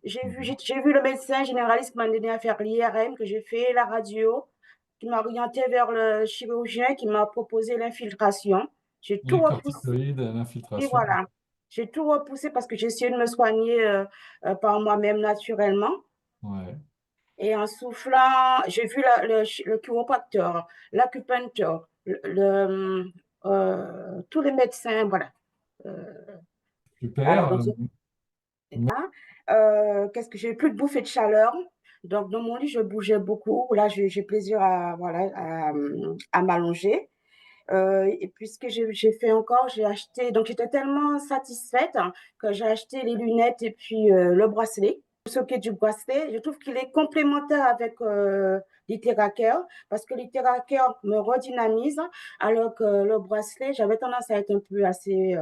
J'ai vu le médecin généraliste qui m'a donné à faire l'IRM, que j'ai fait, la radio, qui m'a orienté vers le chirurgien, qui m'a proposé l'infiltration. J'ai tout Les repoussé. corticoïdes, Et l'infiltration. voilà. J'ai tout repoussé parce que j'ai essayé de me soigner par moi-même naturellement. Ouais. Et en soufflant, j'ai vu le chiropracteur, l'acupuncteur, tous les médecins, voilà. Super. Alors, donc, qu'est-ce que j'ai plus de bouffées de chaleur. Donc, dans mon lit, je bougeais beaucoup. Là, j'ai plaisir à m'allonger. Et puis, ce que j'ai fait encore, j'ai acheté. Donc, j'étais tellement satisfaite que j'ai acheté les lunettes et puis le bracelet. Ce qui est du bracelet, je trouve qu'il est complémentaire avec l'Iteracare parce que l'Iteracare me redynamise alors que le bracelet, j'avais tendance à être un peu assez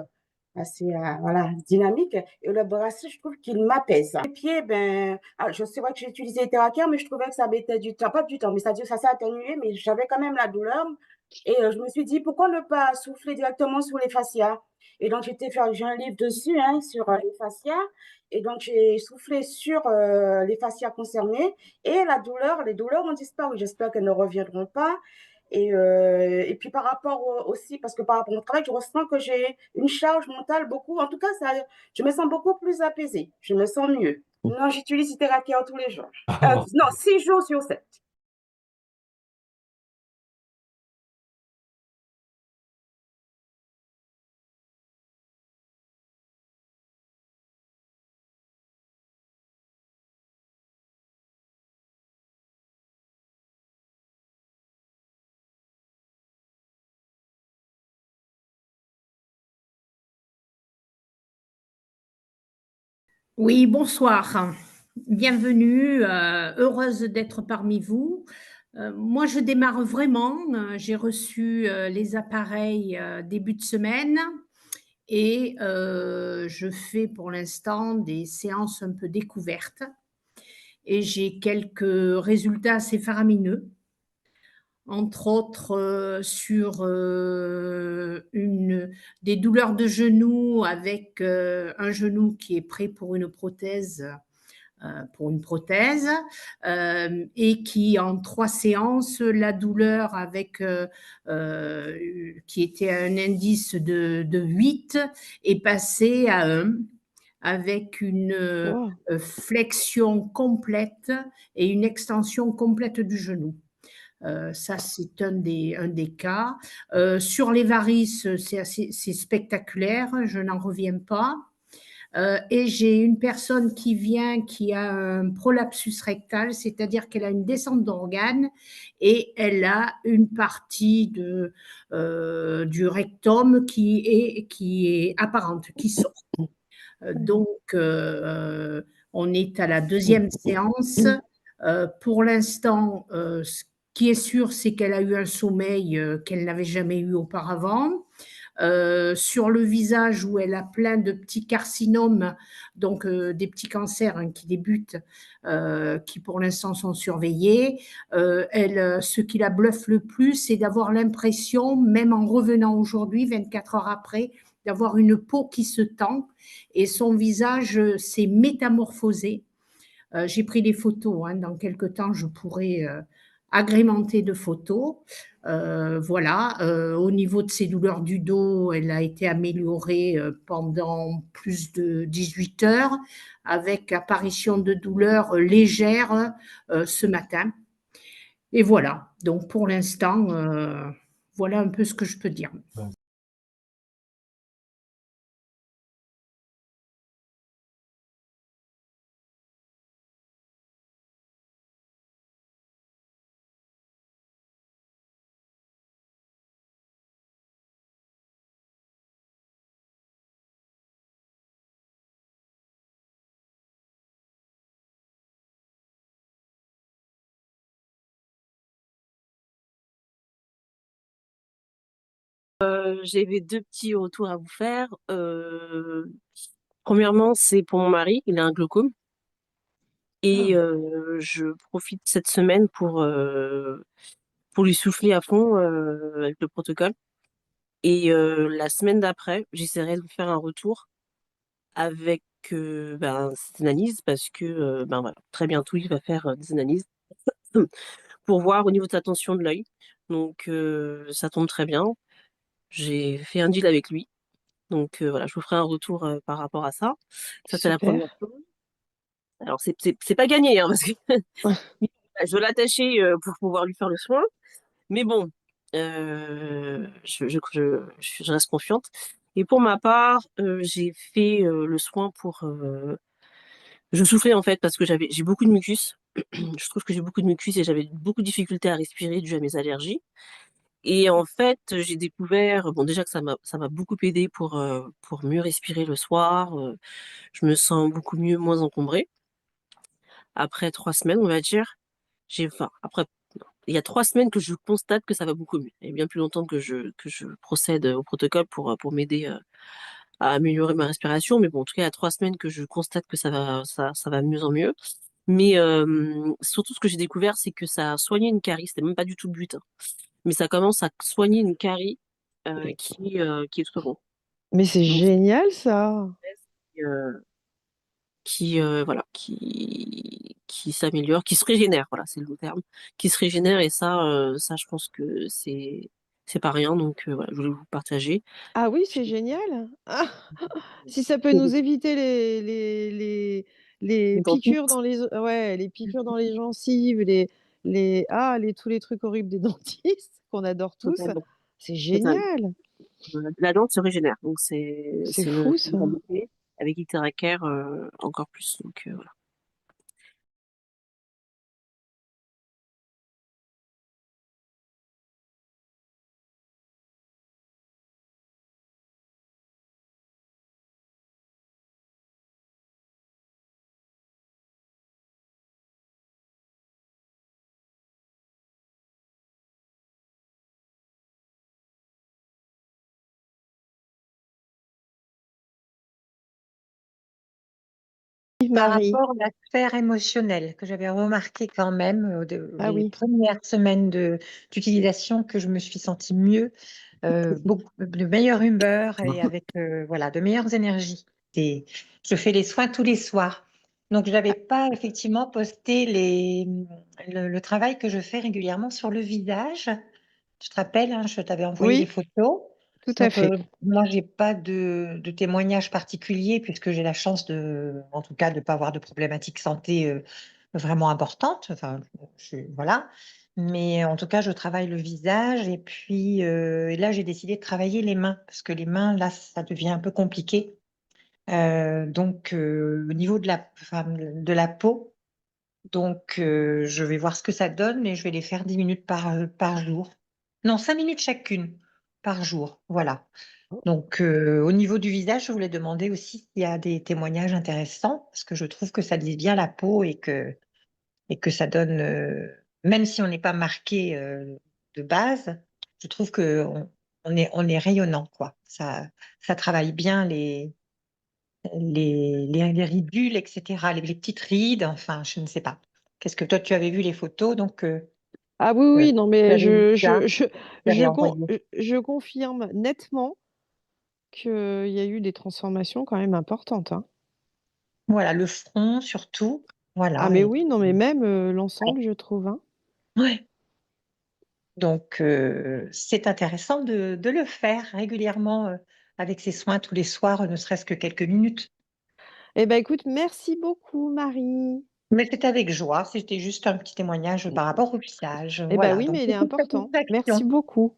voilà, dynamique. Et le bracelet, je trouve qu'il m'apaise. Les pieds, je sais vrai que j'ai utilisé Terracare, mais je trouvais que ça mettait du temps, pas du temps, mais ça s'est atténué, mais j'avais quand même la douleur. Et je me suis dit, pourquoi ne pas souffler directement sur les fascias? Et donc, j'ai un livre dessus, hein, sur les fascias. Et donc, j'ai soufflé sur les fascias concernés et les douleurs ont disparu. J'espère qu'elles ne reviendront pas. Et puis par rapport aussi, parce que par rapport au travail, je ressens que j'ai une charge mentale beaucoup, en tout cas, je me sens beaucoup plus apaisée, je me sens mieux. Non, j'utilise Iteracare tous les jours. Non, 6 jours sur 7. Oui, bonsoir. Bienvenue, heureuse d'être parmi vous. Moi, je démarre vraiment. J'ai reçu les appareils début de semaine et je fais pour l'instant des séances un peu découvertes et j'ai quelques résultats assez faramineux. Entre autres sur des douleurs de genoux avec un genou qui est prêt pour une prothèse, et qui en 3 séances, la douleur qui était à un indice de 8 est passée à 1 avec une flexion complète et une extension complète du genou. Ça, c'est un des cas. Sur les varices, c'est spectaculaire, je n'en reviens pas. Et j'ai une personne qui vient qui a un prolapsus rectal, c'est-à-dire qu'elle a une descente d'organes et elle a une partie du rectum qui est apparente, qui sort. Donc, on est à la 2e séance. Pour l'instant, ce qui est sûr, c'est qu'elle a eu un sommeil qu'elle n'avait jamais eu auparavant. Sur le visage où elle a plein de petits carcinomes, donc des petits cancers qui débutent, qui pour l'instant sont surveillés. Ce qui la bluffe le plus, c'est d'avoir l'impression, même en revenant aujourd'hui, 24 heures après, d'avoir une peau qui se tend et son visage s'est métamorphosé. J'ai pris des photos, hein. Dans quelques temps, je pourrai agrémenter de photos. Voilà. Au niveau de ses douleurs du dos, elle a été améliorée pendant plus de 18 heures, avec apparition de douleurs légères ce matin. Et voilà. Donc pour l'instant, voilà un peu ce que je peux dire. J'avais deux petits retours à vous faire. Premièrement, c'est pour mon mari, il a un glaucome. Et je profite cette semaine pour lui souffler à fond avec le protocole. Et la semaine d'après, j'essaierai de vous faire un retour avec ses analyses parce que voilà, très bientôt, il va faire des analyses pour voir au niveau de sa tension de l'œil. Donc ça tombe très bien. J'ai fait un deal avec lui. Donc voilà, je vous ferai un retour par rapport à ça. Ça, c'est la Super. première chose. Alors, c'est pas gagné, hein, parce que je veux l'attacher pour pouvoir lui faire le soin. Mais bon, je reste confiante. Et pour ma part, j'ai fait le soin pour... Je souffrais en fait parce que j'ai beaucoup de mucus. Je trouve que j'ai beaucoup de mucus et j'avais beaucoup de difficultés à respirer dû à mes allergies. Et en fait, j'ai découvert, bon déjà que ça m'a beaucoup aidé pour mieux respirer le soir. Je me sens beaucoup mieux, moins encombrée. Après 3 semaines, on va dire, après, il y a 3 semaines que je constate que ça va beaucoup mieux. Il y a bien plus longtemps que je procède au protocole pour m'aider à améliorer ma respiration. Mais bon, en tout cas, il y a 3 semaines que je constate que ça va de mieux en mieux. Mais surtout, ce que j'ai découvert, c'est que ça a soigné une carie. C'était même pas du tout le but, hein. Mais ça commence à soigner une carie qui est tout au fond. Mais c'est Donc, génial ça. euh, voilà, qui s'améliore, qui se régénère, voilà, c'est le mot terme, qui se régénère et ça, je pense que c'est pas rien, donc voilà, je voulais vous partager. Ah oui, c'est génial. Ah, si ça peut nous éviter les Les piqûres dentistes, dans les piqûres dans les gencives, tous les trucs horribles des dentistes qu'on adore tous, totalement, c'est totalement. génial. La dent se régénère, donc c'est C'est c'est une fou ça. réalité. Avec Iteracare, encore plus, donc voilà. Par Marie. rapport à la sphère émotionnelle que j'avais remarqué quand même Ah les oui. premières semaines d'utilisation que je me suis sentie mieux, beaucoup de meilleure humeur et avec voilà, de meilleures énergies. Et je fais les soins tous les soirs. Donc, je n'avais pas effectivement posté le travail que je fais régulièrement sur le visage. Tu te rappelles, hein, je t'avais envoyé les Oui, photos. tout à Donc, fait. moi, j'ai pas de témoignage particulier puisque j'ai la chance en tout cas, de ne pas avoir de problématiques santé vraiment importantes. Enfin, voilà. Mais en tout cas, je travaille le visage et puis et là, j'ai décidé de travailler les mains parce que les mains, là, ça devient un peu compliqué. Donc, au niveau enfin, de la peau, donc je vais voir ce que ça donne et je vais les faire 10 minutes par jour. Non, 5 minutes chacune par jour. Voilà. Donc, au niveau du visage, je voulais demander aussi s'il y a des témoignages intéressants, parce que je trouve que ça lisse bien la peau et que ça donne, même si on n'est pas marqué de base, je trouve que on est rayonnant, quoi. Ça travaille bien les ridules, etc., les petites rides, enfin, je ne sais pas. Qu'est-ce que toi, tu avais vu les photos, donc Ah oui, tu oui, non, mais avais vu ça, tu avais envoyé. je confirme nettement qu'il y a eu des transformations quand même importantes, hein. Voilà, le front surtout. Voilà. Ah mais Et oui, non mais même l'ensemble, je trouve, hein. ouais. Donc, c'est intéressant de le faire régulièrement avec ses soins tous les soirs, ne serait-ce que quelques minutes. Eh ben écoute, merci beaucoup, Marie. Mais c'était avec joie, c'était juste un petit témoignage par rapport au visage. Eh ben Voilà, oui, donc mais il est beaucoup de important. Merci satisfaction. beaucoup.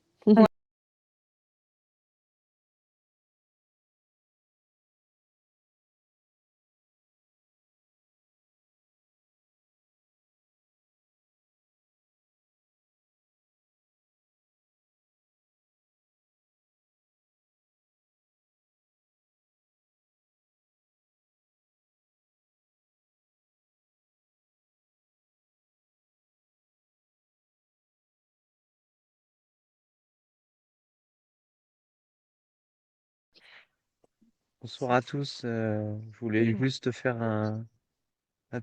Bonsoir à tous. Je voulais juste faire un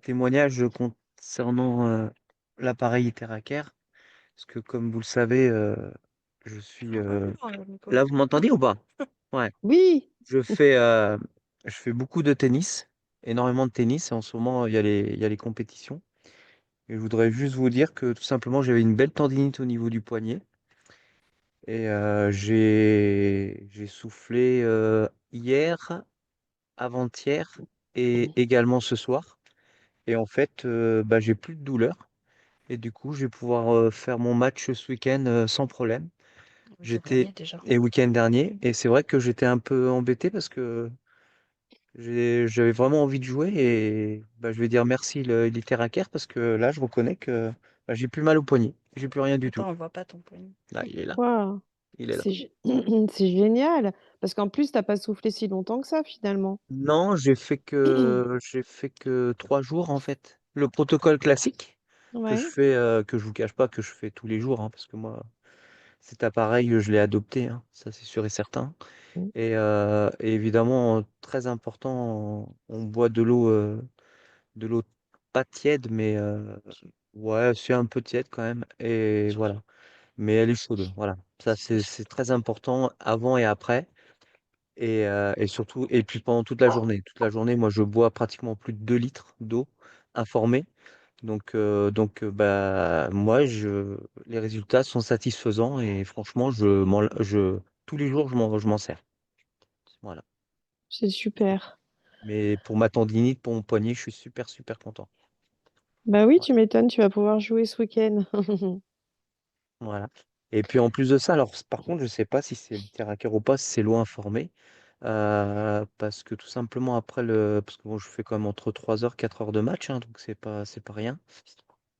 témoignage concernant l'appareil Terracaire. Parce que comme vous le savez, je suis... Là, vous m'entendez ou pas? Ouais. Oui. Je fais beaucoup de tennis, énormément de tennis. Et en ce moment, il y a les compétitions. Et je voudrais juste vous dire que tout simplement, j'avais une belle tendinite au niveau du poignet. Et j'ai soufflé hier, avant-hier et également ce soir. Et en fait, bah, j'ai plus de douleur. Et du coup, je vais pouvoir faire mon match ce week-end sans problème. J'étais et week-end dernier. Et c'est vrai que j'étais un peu embêté parce que j'avais vraiment envie de jouer. Et bah, je vais dire merci Littéracaire parce que là, je reconnais que bah, j'ai plus mal au poignet. J'ai plus rien du tout. Attends, on voit pas ton poignet. Là, il est là. Waouh. Il est là. C'est génial. Parce qu'en plus, t'as pas soufflé si longtemps que ça, finalement. Non, j'ai fait que 3 jours en fait. Le protocole classique que je Ouais. fais, que je vous cache pas que je fais tous les jours, hein, parce que moi, cet appareil, je l'ai adopté, hein, ça c'est sûr et certain. Mm. Et évidemment, très important, on boit de l'eau pas tiède, mais ouais, c'est un peu tiède quand même. Et voilà. Mais elle est chaude, voilà. Ça, c'est très important avant et après. Et surtout, et puis pendant toute la journée. Toute la journée, moi, je bois pratiquement plus de 2 litres d'eau informée. Bah, moi, les résultats sont satisfaisants et franchement, tous les jours, je m'en sers. Voilà. C'est super. Mais pour ma tendinite, pour mon poignet, je suis super, super content. Bah oui, tu m'étonnes, tu vas pouvoir jouer ce week-end. Voilà. Et puis en plus de ça, alors par contre, je sais pas si c'est littéraire ou pas, si c'est loin informé. Parce que tout simplement parce que bon, je fais quand même entre 3 heures, 4 heures de match, hein, donc c'est pas rien.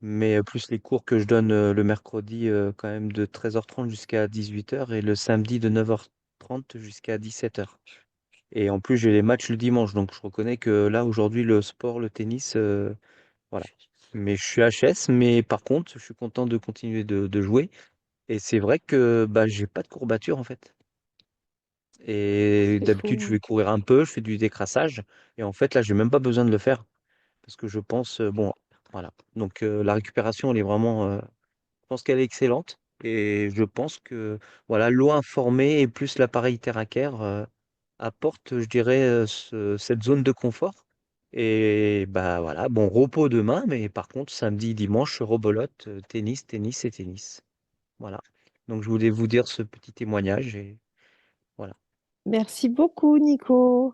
Mais plus les cours que je donne le mercredi quand même de 13h30 jusqu'à 18h et le samedi de 9h30 jusqu'à 17h. Et en plus, j'ai les matchs le dimanche, donc je reconnais que là, aujourd'hui, le sport, le tennis, voilà. Mais je suis HS, mais par contre, je suis content de continuer de jouer. Et c'est vrai que bah, j'ai pas de courbature en fait. Et C'est d'habitude, je fou. vais courir un peu, je fais du décrassage. Et en fait, là, j'ai même pas besoin de le faire. Parce que je pense, bon, voilà. Donc, la récupération, elle est vraiment, je pense qu'elle est excellente. Et je pense que, voilà, l'eau informée et plus l'appareil Terracare apporte, je dirais, cette zone de confort. Et bah voilà, bon, repos demain, mais par contre, samedi, dimanche, rebolote, tennis, tennis et tennis. Voilà. Donc, je voulais vous dire ce petit témoignage et voilà. Merci beaucoup, Nico.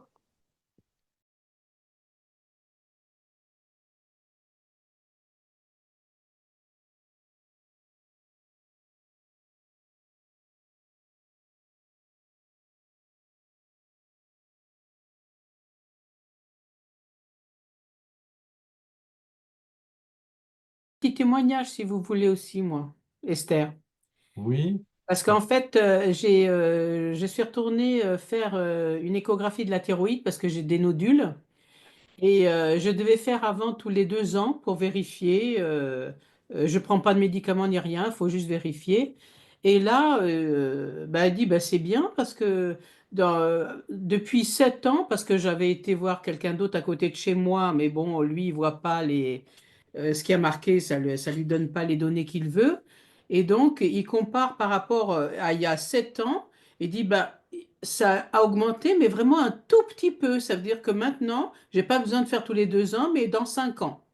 Petit témoignage, si vous voulez aussi, moi, Esther. Oui. Parce qu'en fait, je suis retournée faire une échographie de la thyroïde parce que j'ai des nodules. Et je devais faire avant tous les 2 ans pour vérifier. Je prends pas de médicaments ni rien, il faut juste vérifier. Et là, bah, elle dit, bah, c'est bien parce que depuis 7 ans, parce que j'avais été voir quelqu'un d'autre à côté de chez moi, mais bon, lui, il voit pas ce qui a marqué, ça lui donne pas les données qu'il veut. Et donc, il compare par rapport à il y a 7 ans. Il dit, bah, ça a augmenté, mais vraiment un tout petit peu. Ça veut dire que maintenant, j'ai pas besoin de faire tous les 2 ans, mais dans 5 ans.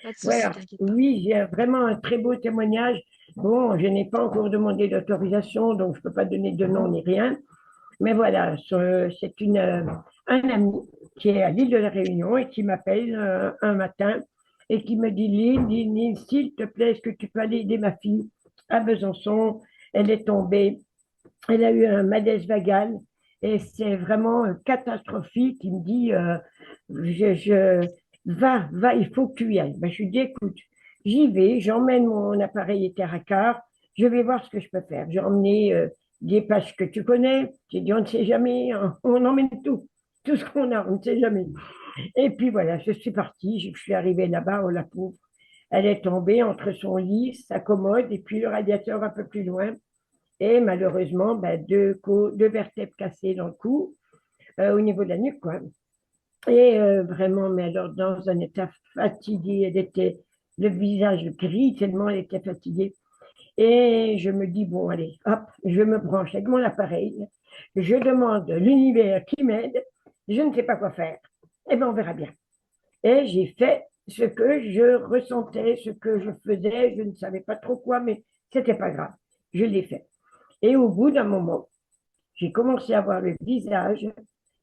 Pas de souci, Voilà. t'inquiète pas. Oui, j'ai vraiment un très beau témoignage. Bon, je n'ai pas encore demandé d'autorisation, donc je ne peux pas donner de nom ni rien. Mais voilà, c'est un ami qui est à l'île de la Réunion et qui m'appelle un matin et qui me dit, Lynn, s'il te plaît, est-ce que tu peux aller aider ma fille à Besançon? Elle est tombée, elle a eu un malaise vagal et c'est vraiment catastrophique. Il me dit, va, il faut que tu y ailles. Ben, je lui dis, écoute, j'y vais, j'emmène mon appareil Eteracar, je vais voir ce que je peux faire. J'ai emmené des pages que tu connais. J'ai dit, on ne sait jamais, hein, on emmène tout ce qu'on a, on ne sait jamais. Et puis voilà, je suis partie, je suis arrivée là-bas, oh la pauvre. Elle est tombée entre son lit, sa commode et puis le radiateur un peu plus loin. Et malheureusement, ben, deux vertèbres cassées dans le cou, au niveau de la nuque, quoi. Et vraiment, mais alors dans un état fatigué, elle était le visage gris tellement elle était fatiguée. Et je me dis, bon, allez, hop, je me branche avec mon appareil, je demande l'univers qui m'aide, je ne sais pas quoi faire. Eh bien, on verra bien. Et j'ai fait ce que je ressentais, ce que je faisais, je ne savais pas trop quoi, mais c'était pas grave. Je l'ai fait. Et au bout d'un moment, j'ai commencé à voir le visage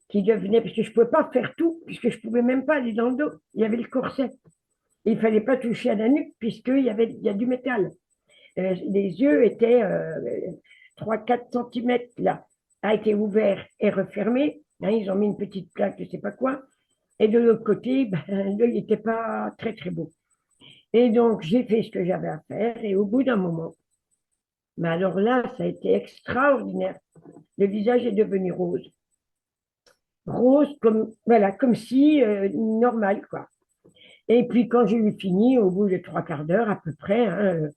qui devenait, parce que je ne pouvais pas faire tout, puisque je ne pouvais même pas aller dans le dos. Il y avait le corset. Il ne fallait pas toucher à la nuque, puisqu'il y a du métal. Les yeux étaient 3-4 cm là, a été ouvert et refermé. Hein, ils ont mis une petite plaque, je ne sais pas quoi. Et de l'autre côté, ben, l'œil n'était pas très très beau. Et donc, j'ai fait ce que j'avais à faire. Et au bout d'un moment, mais alors là, ça a été extraordinaire. Le visage est devenu rose. Rose, comme, voilà, comme si normal, quoi. Et puis, quand j'ai eu fini, au bout de 3/4 d'heure à peu près, hein,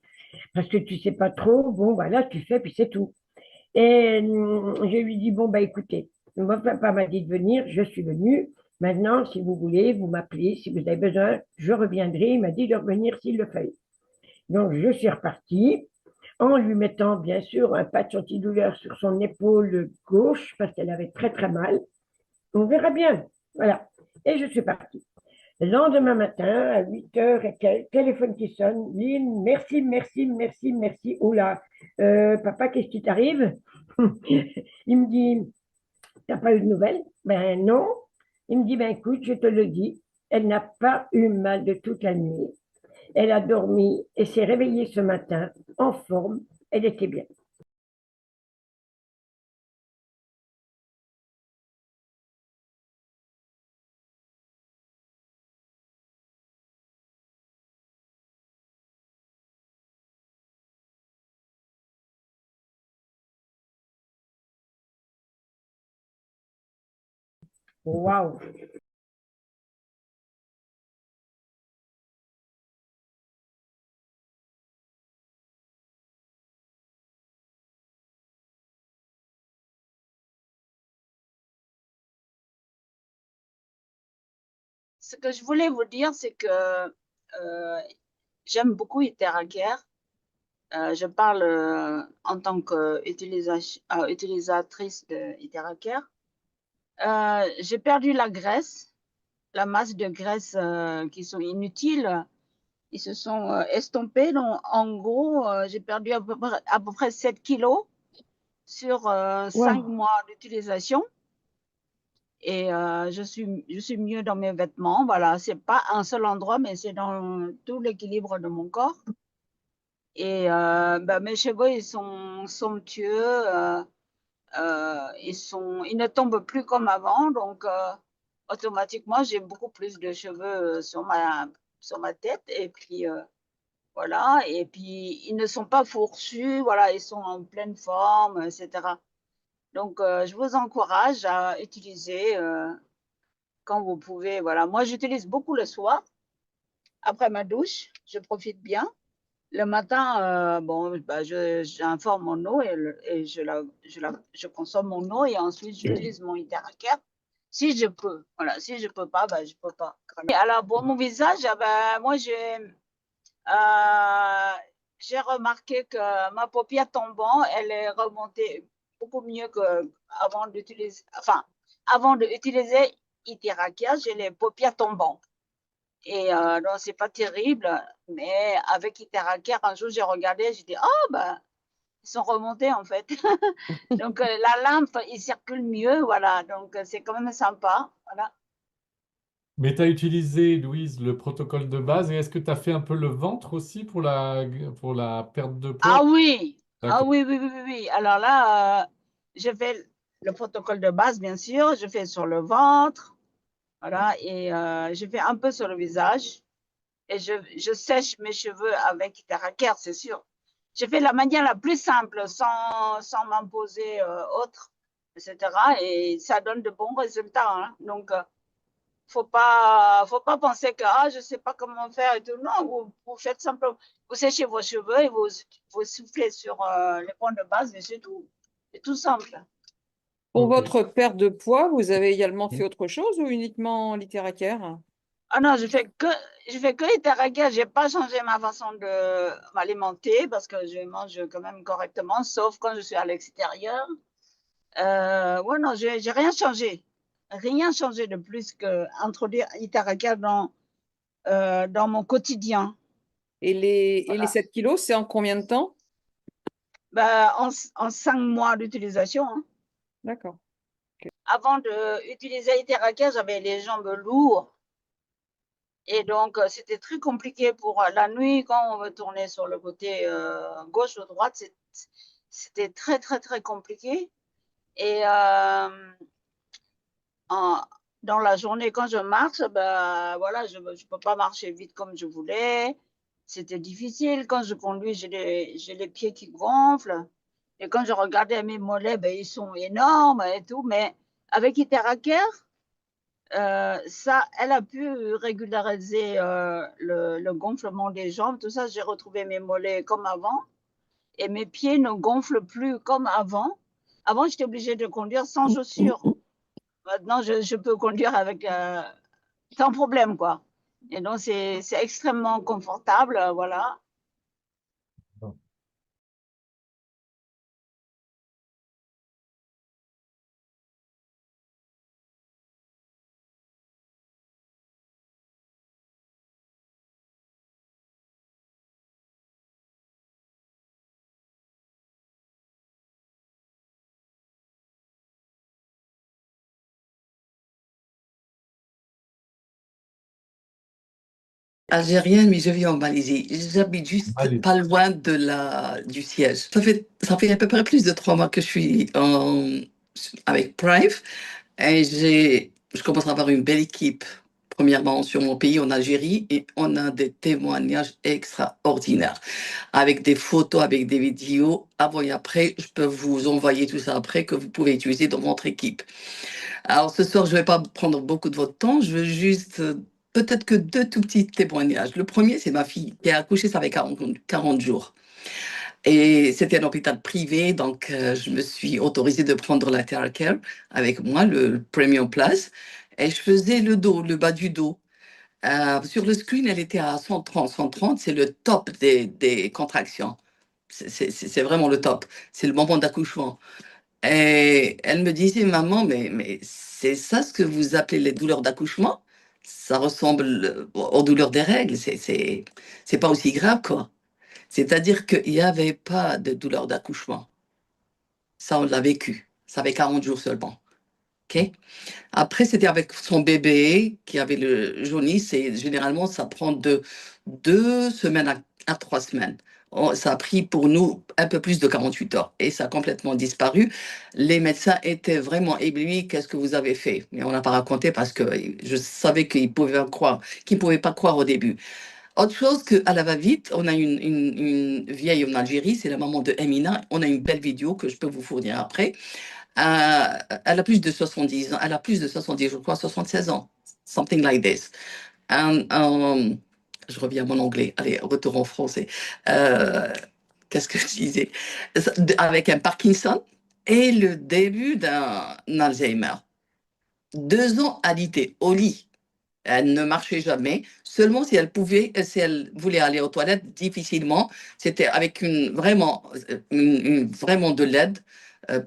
parce que tu sais pas trop, bon, voilà, tu fais, puis c'est tout. Et je lui dis, bon, bah écoutez, mon papa m'a dit de venir, je suis venue. Maintenant, si vous voulez, vous m'appelez, si vous avez besoin, je reviendrai. Il m'a dit de revenir s'il le fallait. Donc, je suis repartie en lui mettant, bien sûr, un patch antidouleur sur son épaule gauche, parce qu'elle avait très, très mal. On verra bien. Voilà. Et je suis partie. Le lendemain matin, à 8h et quelques, téléphone qui sonne. Lynn, merci, merci, merci, merci. Oula, papa, qu'est-ce qui t'arrive? Il me dit, t'as pas eu de nouvelles? Ben non. Il me dit, ben écoute, je te le dis, elle n'a pas eu mal de toute la nuit. Elle a dormi et s'est réveillée ce matin en forme. Elle était bien. Waouh! Ce que je voulais vous dire, c'est que j'aime beaucoup Iteracare. Je parle en tant qu'utilisatrice de Iteracare. J'ai perdu la graisse, la masse de graisse qui sont inutiles. Ils se sont estompés. Donc, en gros, j'ai perdu à peu près 7 kilos sur 5 mois d'utilisation. Et je suis mieux dans mes vêtements. Voilà, c'est pas un seul endroit, mais c'est dans tout l'équilibre de mon corps. Et mes cheveux, ils sont somptueux. Ils ne tombent plus comme avant. Donc, automatiquement, j'ai beaucoup plus de cheveux sur ma tête. Et puis, voilà. Et puis, ils ne sont pas fourchus. Voilà, ils sont en pleine forme, etc. Donc, je vous encourage à utiliser quand vous pouvez. Voilà, moi, j'utilise beaucoup le soir, après ma douche, je profite bien. Le matin, j'informe mon eau et je consomme mon eau et ensuite j'utilise mon Iteracare si je peux. Voilà, si je peux pas, je peux pas. Et alors, pour mon visage, moi, j'ai remarqué que ma paupière tombante, elle est remontée beaucoup mieux qu'avant d'utiliser. Enfin, avant d'utiliser Iteracare, j'ai les paupières tombantes. Et donc, c'est pas terrible. Mais avec Iteracare, un jour, j'ai regardé, j'ai dit, oh, ben, ils sont remontés en fait. Donc, la lampe, il circule mieux, voilà. Donc, c'est quand même sympa. Voilà. Mais tu as utilisé, Louise, le protocole de base et est-ce que tu as fait un peu le ventre aussi pour la perte de poids? Ah oui, D'accord. oui, oui, oui, oui, oui. Alors là, je fais le protocole de base, bien sûr. Je fais sur le ventre, voilà, et je fais un peu sur le visage. Et je sèche mes cheveux avec Iteracare, c'est sûr. Je fais la manière la plus simple, sans m'imposer autre, etc. Et ça donne de bons résultats. Hein. Donc, faut pas penser que je sais pas comment faire et tout. Non, vous faites simplement, vous séchez vos cheveux et vous soufflez sur les points de base et c'est tout. C'est tout simple. Pour Ok. votre perte de poids, vous avez également fait autre chose ou uniquement Iteracare? Ah non, je fais que Iteracare. J'ai pas changé ma façon de m'alimenter parce que je mange quand même correctement, sauf quand je suis à l'extérieur. Ouais, non, j'ai rien changé. Rien changé de plus que introduire Iteracare dans mon quotidien. Et les 7 kilos, c'est en combien de temps? Bah, en 5 mois d'utilisation. Hein. D'accord. Avant d'utiliser Iteracare, j'avais les jambes lourdes. Et donc, c'était très compliqué pour la nuit, quand on veut tourner sur le côté gauche ou droite, c'était très, très, très compliqué. Et dans la journée, quand je marche, ben, voilà, je ne peux pas marcher vite comme je voulais. C'était difficile. Quand je conduis, j'ai les pieds qui gonflent. Et quand je regardais mes mollets, ben, ils sont énormes et tout. Mais avec Iteracare, ça, elle a pu régulariser le gonflement des jambes. Tout ça, j'ai retrouvé mes mollets comme avant. Et mes pieds ne gonflent plus comme avant. Avant, j'étais obligée de conduire sans chaussures. Maintenant, je peux conduire avec sans problème, quoi. Et donc, c'est extrêmement confortable, voilà. Algérienne, mais je vis en Malaisie. J'habite juste Allez. pas loin du siège. Ça fait à peu près plus de 3 mois que je suis avec Prive et je commence à avoir une belle équipe. Premièrement, sur mon pays, en Algérie, et on a des témoignages extraordinaires avec des photos, avec des vidéos avant et après. Je peux vous envoyer tout ça après que vous pouvez utiliser dans votre équipe. Alors ce soir, je ne vais pas prendre beaucoup de votre temps. Je veux juste peut-être que 2 tout petits témoignages. Le premier, c'est ma fille qui a accouché, ça fait 40 jours. Et c'était un hôpital privé, donc je me suis autorisée de prendre la Iteracare avec moi, le Premium Plus. Et je faisais le dos, le bas du dos. Sur le screen, elle était à 130. 130, c'est le top des contractions. C'est vraiment le top. C'est le moment d'accouchement. Et elle me disait, maman, mais c'est ça ce que vous appelez les douleurs d'accouchement? Ça ressemble aux douleurs des règles. C'est pas aussi grave, quoi. C'est-à-dire qu'il n'y avait pas de douleur d'accouchement. Ça, on l'a vécu. Ça fait 40 jours seulement. OK? Après, c'était avec son bébé qui avait le jaunisse et généralement, ça prend de 2 semaines à 3 semaines. Ça a pris pour nous un peu plus de 48 heures et ça a complètement disparu. Les médecins étaient vraiment éblouis. Qu'est-ce que vous avez fait? Mais on n'a pas raconté parce que je savais qu'ils ne pouvaient pas croire au début. Autre chose qu'à la va-vite, on a une vieille en Algérie, c'est la maman de Emina. On a une belle vidéo que je peux vous fournir après. Elle a plus de 70 ans, elle a plus de 70, je crois, 76 ans. Something like this. Je reviens à mon anglais. Allez, retour en français. Qu'est-ce que je disais? Avec un Parkinson et le début d'un Alzheimer. 2 ans à l'IT, au lit. Elle ne marchait jamais, seulement si elle voulait aller aux toilettes, difficilement. C'était avec vraiment de l'aide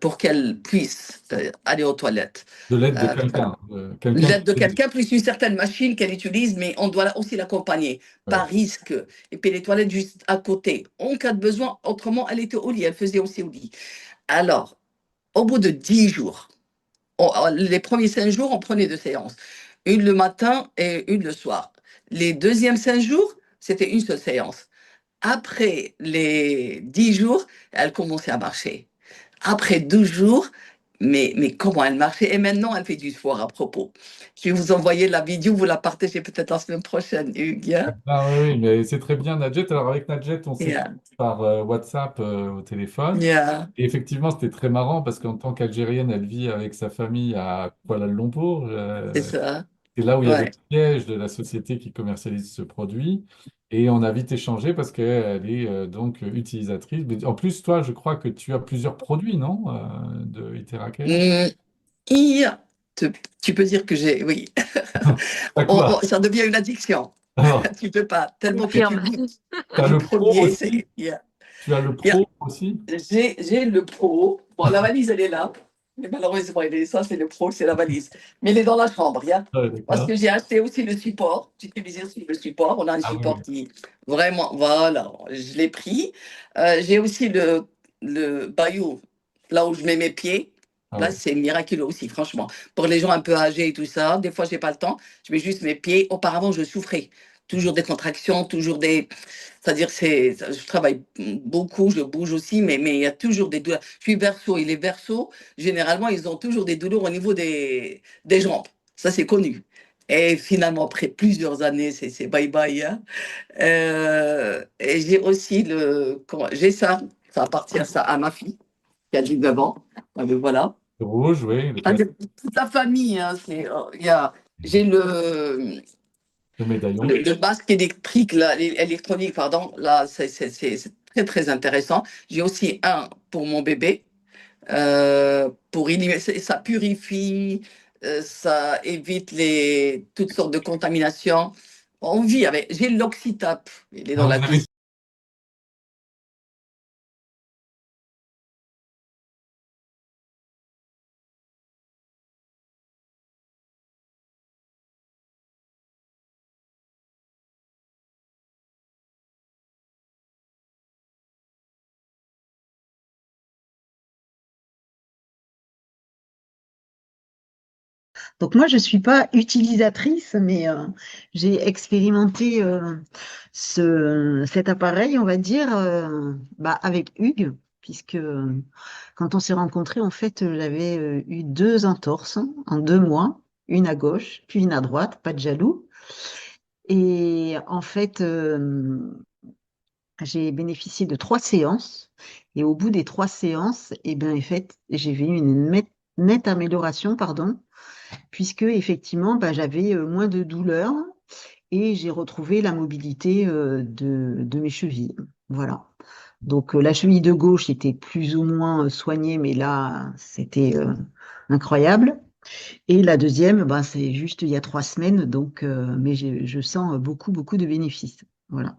pour qu'elle puisse aller aux toilettes. De l'aide de quelqu'un. L'aide de quelqu'un, plus une certaine machine qu'elle utilise, mais on doit aussi l'accompagner, par risque. Et puis les toilettes juste à côté, en cas de besoin. Autrement, elle était au lit, elle faisait aussi au lit. Alors, au bout de 10 jours, les premiers 5 jours, on prenait 2 séances. Une le matin et une le soir. Les deuxièmes 5 jours, c'était une seule séance. Après les 10 jours, elle commençait à marcher. Après 12 jours, mais comment elle marchait. Et maintenant, elle fait du sport à propos. Je vais vous envoyer la vidéo, vous la partagez peut-être la semaine prochaine, Hugues. Hein. Ah oui, mais c'est très bien, Nadjet. Alors, avec Nadjet, on s'est Yeah. par WhatsApp au téléphone. Yeah. Et effectivement, c'était très marrant parce qu'en tant qu'Algérienne, elle vit avec sa famille à Kuala Lumpur. C'est ça. C'est là où il y avait Ouais. le siège de la société qui commercialise ce produit. Et on a vite échangé parce qu'elle est donc utilisatrice. Mais en plus, toi, je crois que tu as plusieurs produits, non, de Iteracare? Tu peux dire que j'ai... Oui. T'as quoi? Ça devient une addiction. Alors, Tu peux pas. Tellement que Confirme. tu goûtes. t'as Le le pro premier, aussi? c'est... Yeah. Tu as le Yeah. pro aussi? J'ai le pro. Bon, la valise, elle est là. Mais malheureusement, ça, c'est le pro, c'est la valise. Mais elle est dans la chambre, yeah. Ouais, Parce d'accord. que j'ai acheté aussi le support. J'utilise aussi le support. On a un Ah oui, support oui. qui, vraiment, voilà, je l'ai pris. J'ai aussi le Bayou, là où je mets mes pieds. Ah Là, oui. c'est miraculeux aussi, franchement. Pour les gens un peu âgés et tout ça, des fois, j'ai pas le temps. Je mets juste mes pieds. Auparavant, je souffrais. Toujours des contractions, toujours des... C'est-à-dire, je travaille beaucoup, je bouge aussi, mais il y a toujours des douleurs. Je suis verso et les versos, généralement, ils ont toujours des douleurs au niveau des jambes. Ça, c'est connu. Et finalement, après plusieurs années, c'est bye-bye. Hein. Et j'ai aussi j'ai ça appartient à ma fille, qui a 19 ans. Ah, mais voilà. Le rouge, oui. Toute la famille, hein, j'ai le médaillon. Le masque électrique, là, électronique, pardon, là, c'est très, très intéressant. J'ai aussi un pour mon bébé, pour éliminer, ça purifie, ça évite toutes sortes de contaminations. On vit avec, j'ai l'Oxytap, il est dans la piscine. Donc moi, je ne suis pas utilisatrice, mais j'ai expérimenté cet appareil, on va dire, avec Hugues, puisque quand on s'est rencontrés, en fait, j'avais eu 2 entorses en 2 mois, une à gauche, puis une à droite, pas de jaloux. Et en fait, j'ai bénéficié de 3 séances. Et au bout des 3 séances, eh bien, en fait, j'ai vu une nette amélioration, pardon, puisque effectivement, j'avais moins de douleur et j'ai retrouvé la mobilité de mes chevilles. Voilà. Donc la cheville de gauche était plus ou moins soignée, mais là, c'était incroyable. Et la deuxième, c'est juste il y a 3 semaines, donc mais je sens beaucoup, beaucoup de bénéfices. Voilà.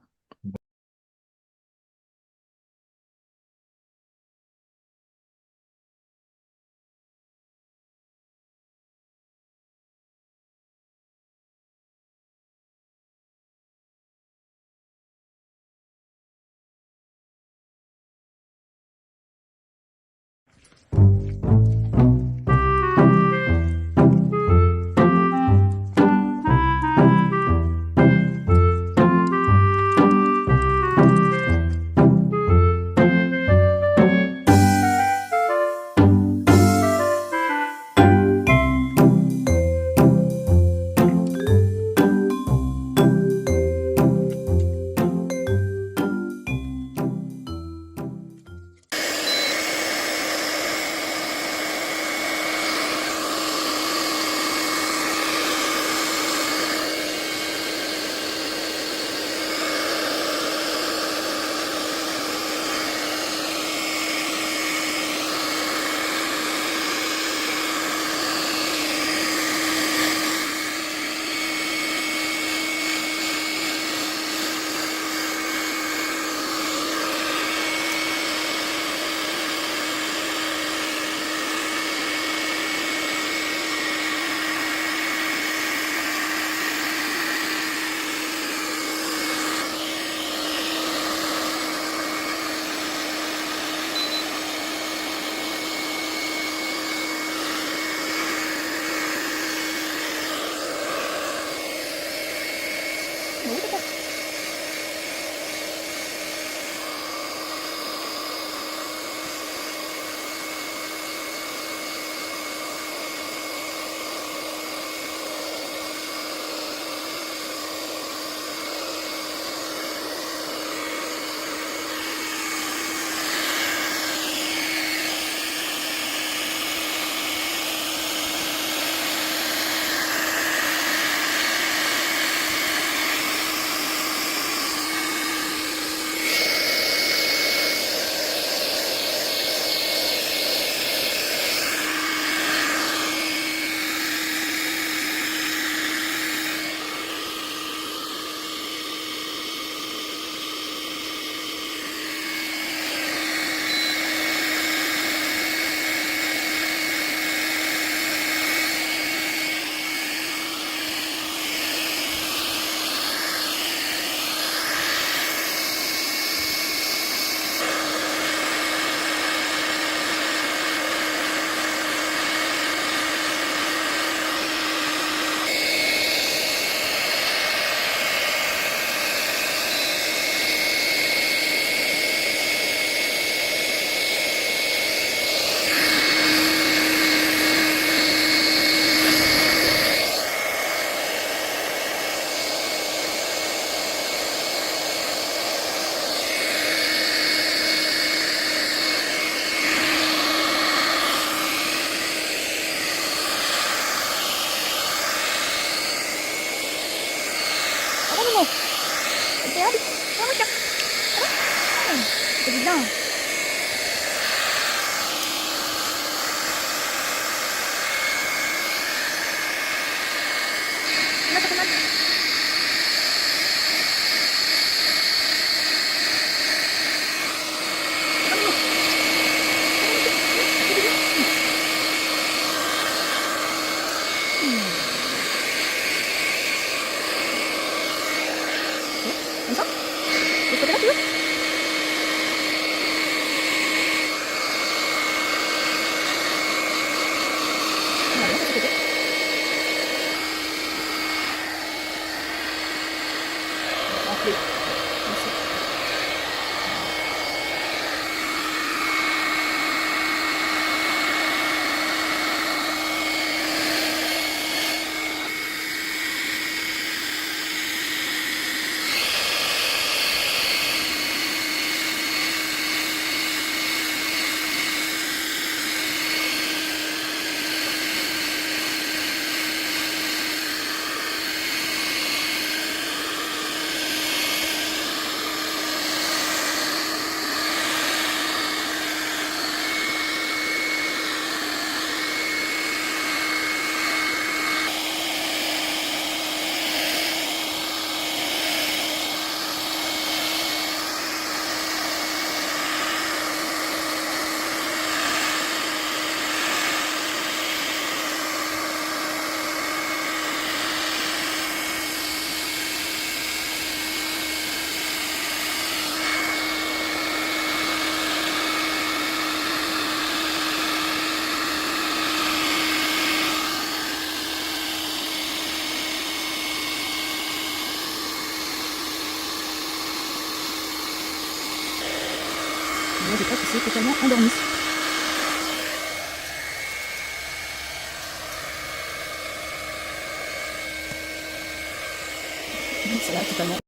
vamos. Ok, Abby. Vamos, Abby. C'est bien. Là, ça fait mal. Comme ça? De ce côté-là, tu veux? On va bien de ce côté. Tranquille. Merci. Moi, je crois que c'est totalement endormi. Ça va totalement.